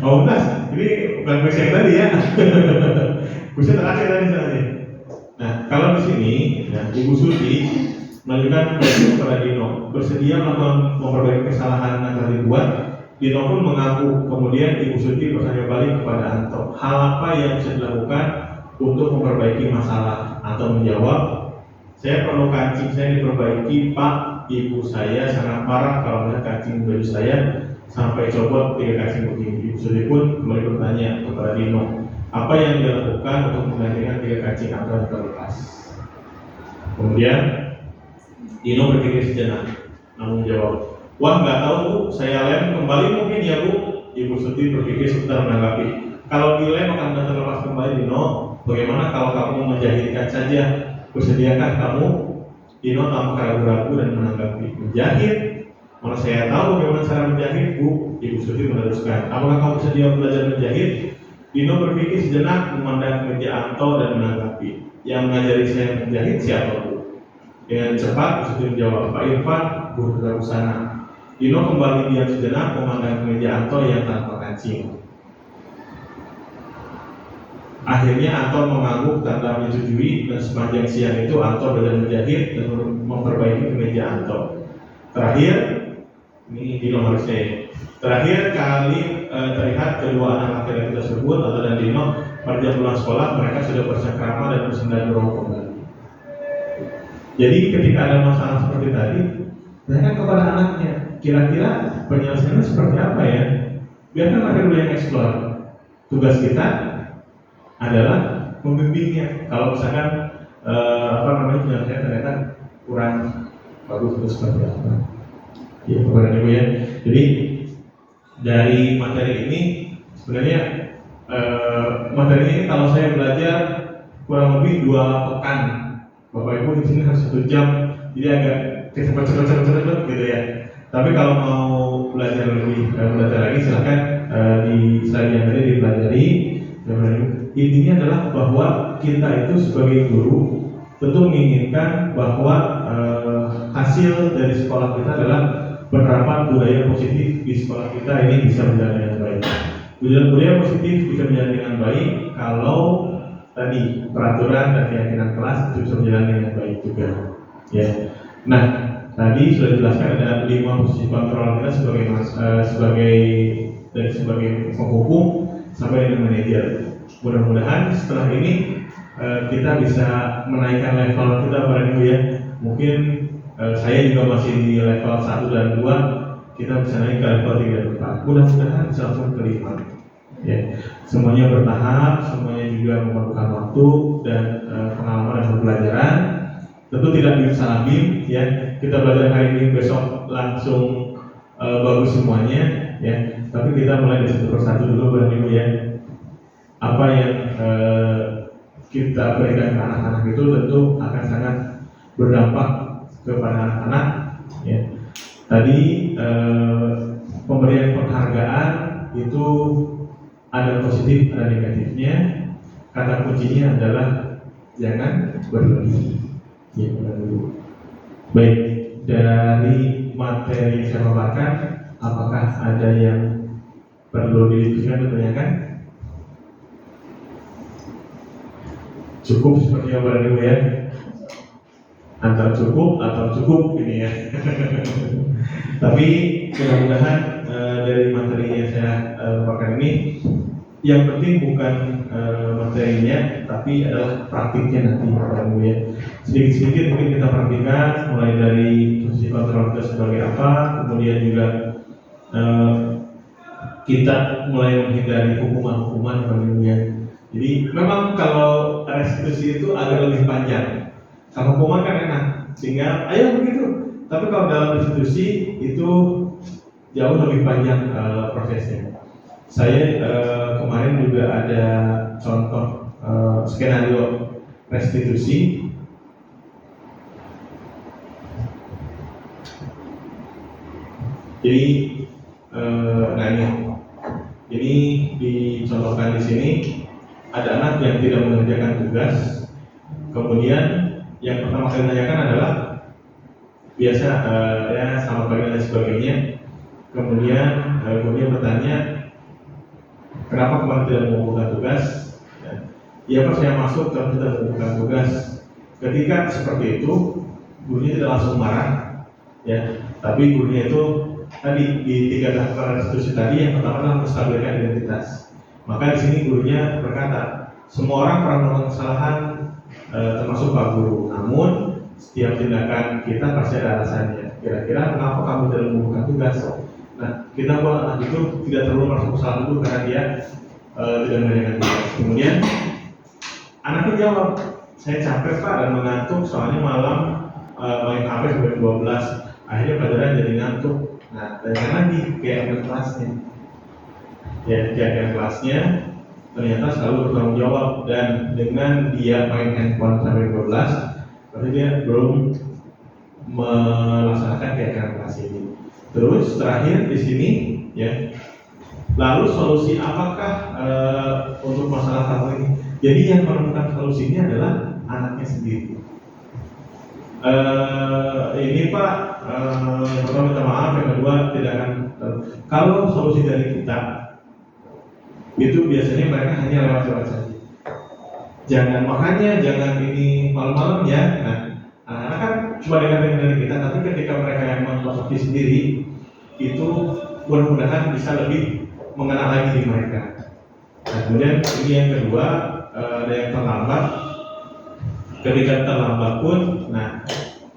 Oh, Mas, ini bukan kuis yang tadi ya. Kuisnya terakhir tadi soalnya. Nah, kalau di sini, Ibu Suti menunjukkan kepada Dino bersedia memperbaiki kesalahan yang telah dibuat. Dino pun mengaku. Kemudian Ibu Suti bertanya balik kepada Anto, hal apa yang bisa dilakukan untuk memperbaiki masalah? Anto menjawab, saya perlu kancing saya diperbaiki Pak. Ibu saya sangat marah kalau melihat kancing baju saya sampai copot 3 kancing begini. Ibu Suti pun kembali bertanya kepada Dino, apa yang dilakukan untuk menggantikan 3 kancing Anto yang terlepas? Kemudian Dino berpikir sejenak, namun menjawab, wah nggak tahu Bu, saya lem kembali mungkin ya Bu. Ibu Suti berpikir sebentar menanggapi, kalau dilem akan terlepas kembali Dino, bagaimana kalau kamu menjahitkan saja? Bersediakah kamu? Dino tampak ragu-ragu dan menanggapi, menjahit? Mana saya tahu bagaimana cara menjahit Bu. Ibu Suti meneruskan, apakah kamu bersedia belajar menjahit? Dino berpikir sejenak, memandang meja Anto dan menanggapi, yang mengajari saya menjahit siapa Bu? Dengan cepat Ibu Suti menjawab, Pak Irfan, guru tata busana. Dino kembali diam sejenak memandang meja Anto yang tanpa kancing. Akhirnya Anto mengangguk tanda menyetujui dan sepanjang siang itu Anto belajar menjahit dan memperbaiki kemeja Anto. Terakhir, ini Dino harusnya. Terakhir kali terlihat kedua anak laki-laki tersebut Anto dan Dino pada jam pulang sekolah mereka sudah bersengkrama dan bersenda-gurau kembali. Jadi ketika ada masalah seperti tadi, tanyakan kepada anaknya, kira-kira penyelesaiannya seperti apa ya? Biarkan mereka dulu yang eksplor. Tugas kita adalah membimbingnya. Kalau misalkan penyelesaian ternyata kurang bagus itu seperti apa? Ya, Bapak Ibu ya. Jadi dari materi ini sebenarnya materi ini kalau saya belajar kurang lebih 2 pekan. Bapak Ibu di sini harus 1 jam, jadi agak cepet gitu ya. Tapi kalau mau belajar lagi silakan di slide yang tadi dipelajari. intinya adalah bahwa kita itu sebagai guru tentu menginginkan bahwa hasil dari sekolah kita adalah penerapan budaya positif di sekolah kita ini bisa berjalan dengan baik. Budaya positif bisa berjalan dengan baik kalau tadi peraturan dan keyakinan kelas itu bisa berjalan dengan baik juga. Ya. Nah, tadi sudah dijelaskan ada 5 posisi kontrol kita sebagai penghukum sampai dengan manajer. Mudah-mudahan setelah ini kita bisa menaikkan level kita pada Ibu ya. Mungkin saya juga masih di level 1 dan 2, kita bisa naik ke level 3 dan 4. Mudah-mudahan bisa langsung ke 5. Ya. Semuanya bertahap, semuanya juga memerlukan waktu dan pengalaman dan pembelajaran. Tentu tidak bisa bim ya. Kita belajar hari ini, besok langsung bagus semuanya ya. Tapi kita mulai dari satu persatu dulu Bapak Ibu ya. Apa yang kita berikan ke anak-anak itu tentu akan sangat berdampak kepada anak-anak ya. Tadi pemberian penghargaan itu ada positif, ada negatifnya. Kata kuncinya adalah jangan berlebih. Ya, baik, dari materi yang saya paparkan, apakah ada yang perlu didiskusikan atau ditanyakan? Cukup seperti yang berada ya. Antara cukup atau cukup ini ya. Tapi mudah-mudahan dari materi yang saya paparkan ini, yang penting bukan materinya, tapi adalah praktiknya nanti ya. Sedikit-sedikit mungkin kita praktikkan, mulai dari posisi kontrol kita sebagai apa, kemudian juga kita mulai menghindari hukuman-hukuman ya. Jadi memang kalau restitusi itu agak lebih panjang. Kalau hukuman kan enak, sehingga ayo begitu. Tapi kalau dalam restitusi itu jauh lebih panjang prosesnya. Saya kemarin juga ada contoh skenario restitusi. Jadi, nah ini dicontohkan di sini ada anak yang tidak mengerjakan tugas. Kemudian yang pertama kali ditanyakan adalah biasa ya selamat pagi dan sebagainya. Kemudian bertanya, kenapa kemarin tidak mengumpulkan tugas? Ya Pak, saya masuk tapi tidak mengumpulkan tugas. Ketika seperti itu, gurunya tidak langsung marah, ya. Tapi gurunya itu tadi di 3 tahap restitusi tadi, yang pertama adalah menstabilkan identitas. Maka di sini gurunya berkata, semua orang pernah melakukan kesalahan, termasuk Pak Guru. Namun setiap tindakan kita pasti ada alasannya. Kira-kira kenapa kamu tidak mengumpulkan tugas? Nah, kita buat anak itu tidak perlu merasa bersalah dulu karena dia tidak mengerjakan tugas. Kemudian anaknya jawab, saya capek Pak dan mengantuk, soalnya malam main HP sampai 12. Akhirnya pelajaran jadi ngantuk. Nah, dan lagi kegiatan kelasnya. Ya, kegiatan kelasnya ternyata selalu bertanggung jawab, dan dengan dia main handphone sampai 12, berarti dia belum melaksanakan kegiatan kelas ini. Terus terakhir di sini, ya. Lalu solusi apakah untuk masalah hal ini? Jadi yang menemukan solusinya adalah anaknya sendiri. Ini Pak, yang pertama minta maaf, yang kedua tidak akan. Kalau solusi dari kita, itu biasanya mereka hanya lewat-lewat saja. Jangan ini malam-malam ya. Nah, anak-anak kan cuma dengar dari kita, tapi ketika mereka yang mengkonsumsi sendiri, itu mudah-mudahan bisa lebih mengenal lagi di mereka. Nah, kemudian ini yang kedua, ada yang terlambat. Ketika terlambat pun, nah,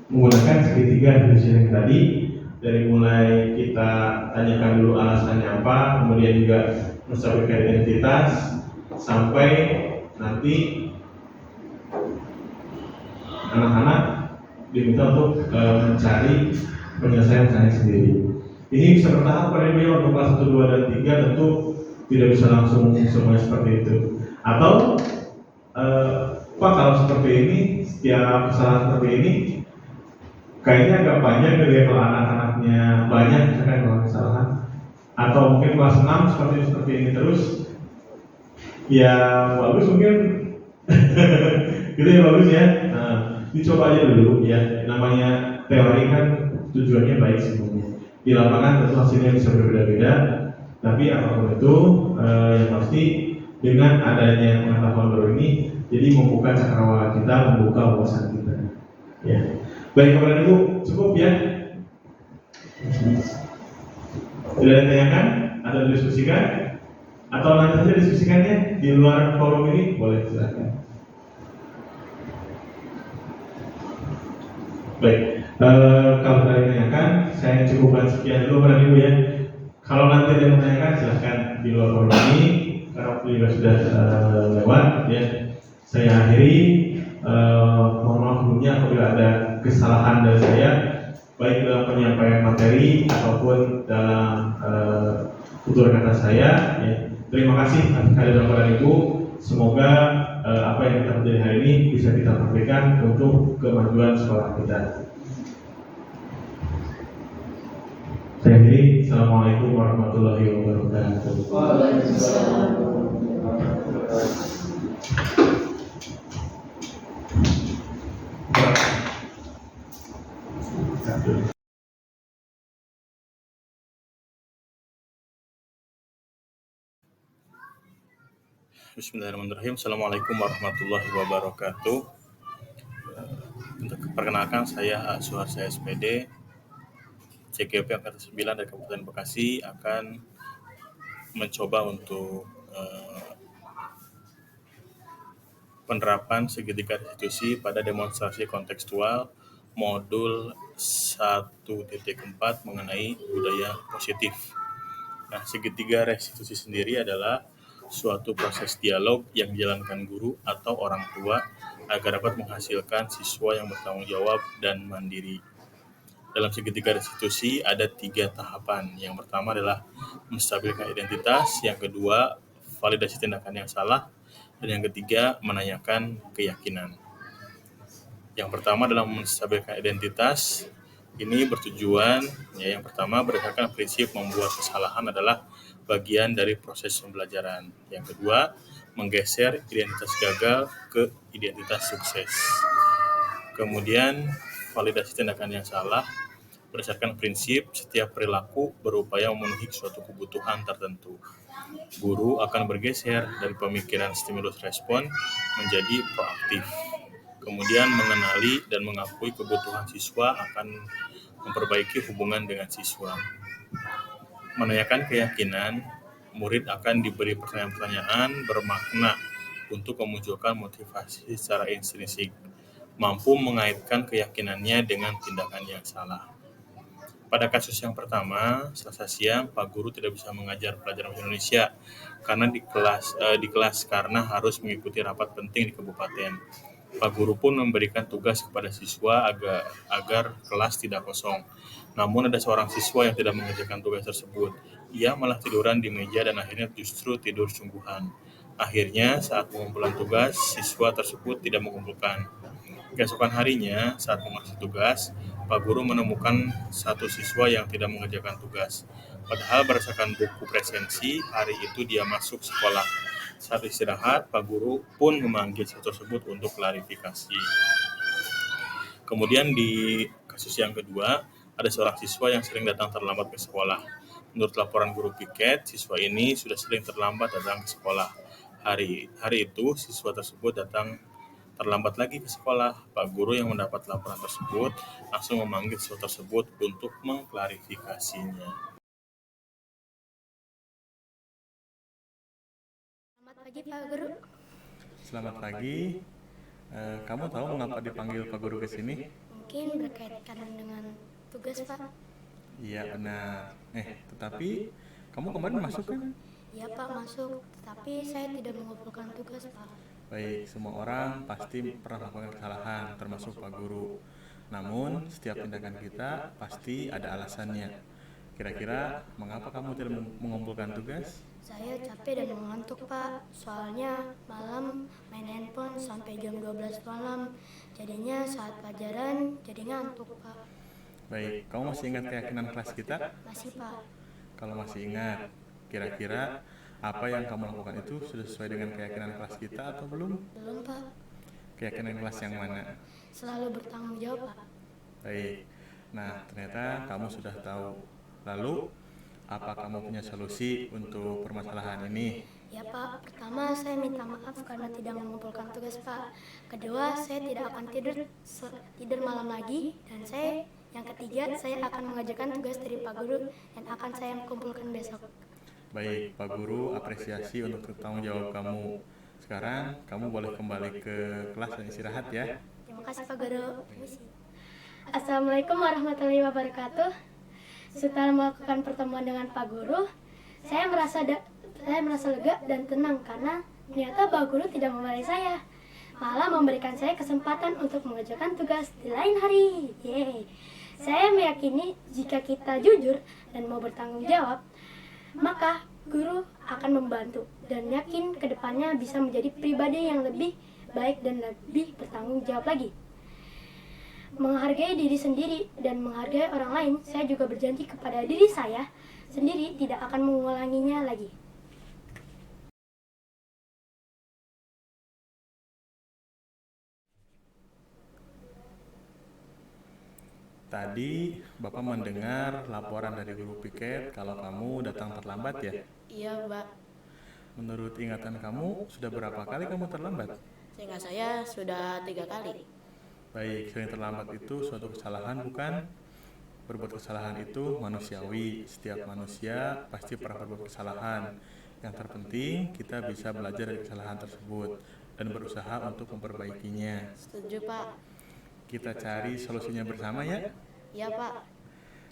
menggunakan segitiga yang tadi, dari mulai kita tanyakan dulu alasannya apa, kemudian juga menstabilkan identitas, sampai nanti anak-anak diminta untuk mencari penyelesaian saya sendiri. Ini bisa bertahap pada dia untuk kelas 1, 2, dan 3, tentu tidak bisa langsung semuanya seperti itu. Atau Pak, kalau seperti ini, setiap kesalahan seperti ini kayaknya agak banyak dari level anak-anaknya banyak misalkan kalau kesalahan, atau mungkin kelas 6 seperti ini terus, yang bagus mungkin gitu ya, bagus ya. Nah, dicoba aja dulu ya, namanya teori kan tujuannya baik sebenarnya. Di lapangan tentu hasilnya bisa berbeda-beda, tapi apapun itu yang pasti dengan adanya pengetahuan baru ini jadi membuka cakrawala kita, membuka wawasan kita ya. Baik Bapak dan Ibu, cukup ya. Tidak ada yang tanyakan atau didiskusikan, atau nanti saja diskusikannya di luar forum ini, boleh silakan. Baik, kalau ada yang tanyakan, saya cukupkan sekian dulu Bapak dan Ibu ya. Kalau nanti ada yang menanyakan, silahkan di luar forum ini, karena waktu juga sudah lewat ya. Saya akhiri, mohon maaf sebelumnya apabila ada kesalahan dari saya, baik dalam penyampaian materi ataupun dalam tutur kata saya ya. Terima kasih atas kehadiran Bapak dan Ibu. Semoga apa yang kita pelajari hari ini bisa kita praktikkan untuk kemajuan sekolah kita. Saya akhiri. Assalamualaikum warahmatullahi wabarakatuh. Waalaikumsalam. Bismillahirrahmanirrahim. Assalamualaikum warahmatullahi wabarakatuh. Untuk perkenalkan, saya Suharsa SPD, CGP Angkatan 9 dari Kabupaten Bekasi, akan mencoba untuk penerapan segitiga restitusi pada demonstrasi kontekstual modul 1.4 mengenai budaya positif. Nah, segitiga restitusi sendiri adalah suatu proses dialog yang dijalankan guru atau orang tua agar dapat menghasilkan siswa yang bertanggung jawab dan mandiri. Dalam segitiga restitusi ada 3 tahapan. Yang pertama adalah menstabilkan identitas, yang kedua validasi tindakan yang salah, dan yang ketiga menanyakan keyakinan. Yang pertama dalam menstabilkan identitas, ini bertujuan yang pertama berdasarkan prinsip membuat kesalahan adalah bagian dari proses pembelajaran. Yang kedua, menggeser identitas gagal ke identitas sukses. Kemudian, validasi tindakan yang salah berdasarkan prinsip setiap perilaku berupaya memenuhi suatu kebutuhan tertentu. Guru akan bergeser dari pemikiran stimulus respon menjadi proaktif. Kemudian mengenali dan mengakui kebutuhan siswa akan memperbaiki hubungan dengan siswa. Menanyakan keyakinan, murid akan diberi pertanyaan-pertanyaan bermakna untuk memunculkan motivasi secara intrinsik, mampu mengaitkan keyakinannya dengan tindakan yang salah. Pada kasus yang pertama, Selasa siang, Pak Guru tidak bisa mengajar pelajaran bahasa Indonesia karena di kelas karena harus mengikuti rapat penting di kabupaten. Pak Guru pun memberikan tugas kepada siswa agar kelas tidak kosong. Namun ada seorang siswa yang tidak mengerjakan tugas tersebut. Ia malah tiduran di meja dan akhirnya justru tidur sungguhan. Akhirnya saat pengumpulan tugas, siswa tersebut tidak mengumpulkan. Keesokan harinya, saat mengasih tugas, Pak Guru menemukan satu siswa yang tidak mengerjakan tugas. Padahal berdasarkan buku presensi, hari itu dia masuk sekolah. Saat istirahat, Pak Guru pun memanggil siswa tersebut untuk klarifikasi. Kemudian di kasus yang kedua, ada seorang siswa yang sering datang terlambat ke sekolah. Menurut laporan guru piket, siswa ini sudah sering terlambat datang ke sekolah. Hari itu, siswa tersebut datang terlambat lagi ke sekolah. Pak Guru yang mendapat laporan tersebut langsung memanggil siswa tersebut untuk mengklarifikasinya. Selamat pagi Pak Guru. Selamat pagi. Kamu tahu mengapa dipanggil Pak Guru ke sini? Mungkin berkaitan dengan tugas Pak. Iya benar. Tetapi kamu kemarin masuk kan? Iya Pak masuk, tapi saya tidak mengumpulkan tugas Pak. Baik, semua orang pasti pernah melakukan kesalahan, termasuk Pak Guru. Namun, setiap tindakan kita pasti ada alasannya. Kira-kira, mengapa kamu tidak mengumpulkan tugas? Saya capek dan mengantuk Pak, soalnya malam main handphone sampai jam 12 malam. Jadinya saat pelajaran jadi ngantuk Pak. Baik, kamu masih ingat keyakinan kelas kita? Masih Pak. Kalau masih ingat, kira-kira apa yang kamu lakukan itu sudah sesuai dengan keyakinan kelas kita atau belum? Belum, Pak. Keyakinan kelas yang mana? Selalu bertanggung jawab, Pak. Baik. Nah, ternyata kamu sudah tahu. Lalu, apa kamu punya solusi untuk permasalahan ini? Ya, Pak. Pertama, saya minta maaf karena tidak mengumpulkan tugas, Pak. Kedua, saya tidak akan tidur malam lagi. Dan yang ketiga, saya akan mengajarkan tugas dari Pak Guru yang akan saya kumpulkan besok. Baik, Pak Guru apresiasi untuk tanggung jawab kamu. Sekarang, kamu boleh kembali ke kelas dan istirahat ya. Terima kasih, Pak Guru. Assalamualaikum warahmatullahi wabarakatuh. Setelah melakukan pertemuan dengan Pak Guru, saya merasa lega dan tenang karena ternyata Pak Guru tidak memarahi saya, malah memberikan saya kesempatan untuk mengerjakan tugas di lain hari. Yeay. Saya meyakini jika kita jujur dan mau bertanggung jawab, maka guru akan membantu dan yakin kedepannya bisa menjadi pribadi yang lebih baik dan lebih bertanggung jawab lagi. Menghargai diri sendiri dan menghargai orang lain, saya juga berjanji kepada diri saya sendiri tidak akan mengulanginya lagi. Tadi Bapak mendengar laporan dari guru piket kalau kamu datang terlambat ya? Iya, Mbak. Menurut ingatan kamu, sudah berapa kali kamu terlambat? Seingat saya sudah 3 kali. Baik, sering terlambat itu suatu kesalahan bukan? Berbuat kesalahan itu manusiawi. Setiap manusia pasti pernah berbuat kesalahan. Yang terpenting kita bisa belajar dari kesalahan tersebut dan berusaha untuk memperbaikinya. Setuju, Pak. Kita cari solusinya bersama ya. Iya, Pak.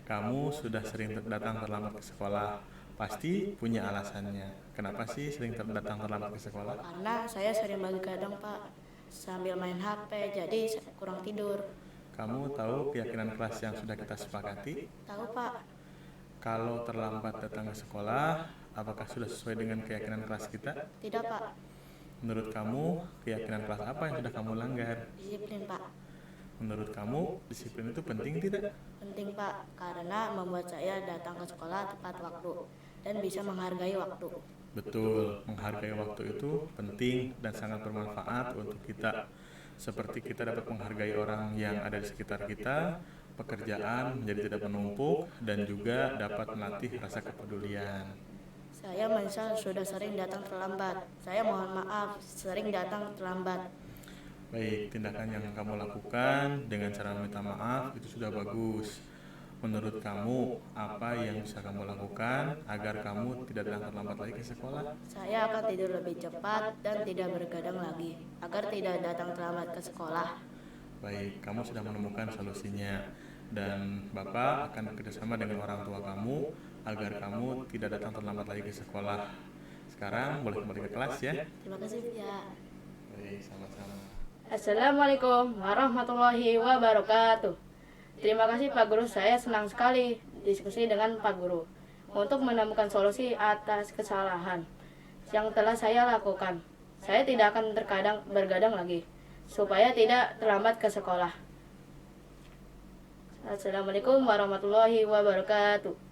Kamu sudah sering datang terlambat ke sekolah. Pasti punya alasannya. Kenapa sih sering datang terlambat ke sekolah? Karena saya sering begadang, Pak. Sambil main HP, jadi saya kurang tidur. Kamu tahu keyakinan kelas yang sudah kita sepakati? Tahu, Pak. Kalau terlambat datang ke sekolah, apakah sudah sesuai dengan keyakinan kelas kita? Tidak, Pak. Menurut kamu, keyakinan kelas apa yang sudah kamu langgar? Disiplin, Pak. Menurut kamu, disiplin itu penting tidak? Penting, Pak, karena membuat saya datang ke sekolah tepat waktu dan bisa menghargai waktu. Betul, menghargai waktu itu penting dan sangat bermanfaat untuk kita. Seperti kita dapat menghargai orang yang ada di sekitar kita, pekerjaan menjadi tidak menumpuk, dan juga dapat melatih rasa kepedulian. Saya menyesal sudah sering datang terlambat. Saya mohon maaf sering datang terlambat. Baik, tindakan yang kamu lakukan dengan cara meminta maaf itu sudah bagus. Menurut kamu, apa yang bisa kamu lakukan agar kamu tidak datang terlambat lagi ke sekolah? Saya akan tidur lebih cepat dan tidak bergadang lagi, agar tidak datang terlambat ke sekolah. Baik, kamu sudah menemukan solusinya. Dan Bapak akan bekerjasama dengan orang tua kamu agar kamu tidak datang terlambat lagi ke sekolah. Sekarang boleh kembali ke kelas ya. Terima kasih, ya. Baik, sama-sama. Assalamualaikum warahmatullahi wabarakatuh. Terima kasih Pak Guru, saya senang sekali diskusi dengan Pak Guru untuk menemukan solusi atas kesalahan yang telah saya lakukan. Saya tidak akan bergadang lagi supaya tidak terlambat ke sekolah. Assalamualaikum warahmatullahi wabarakatuh.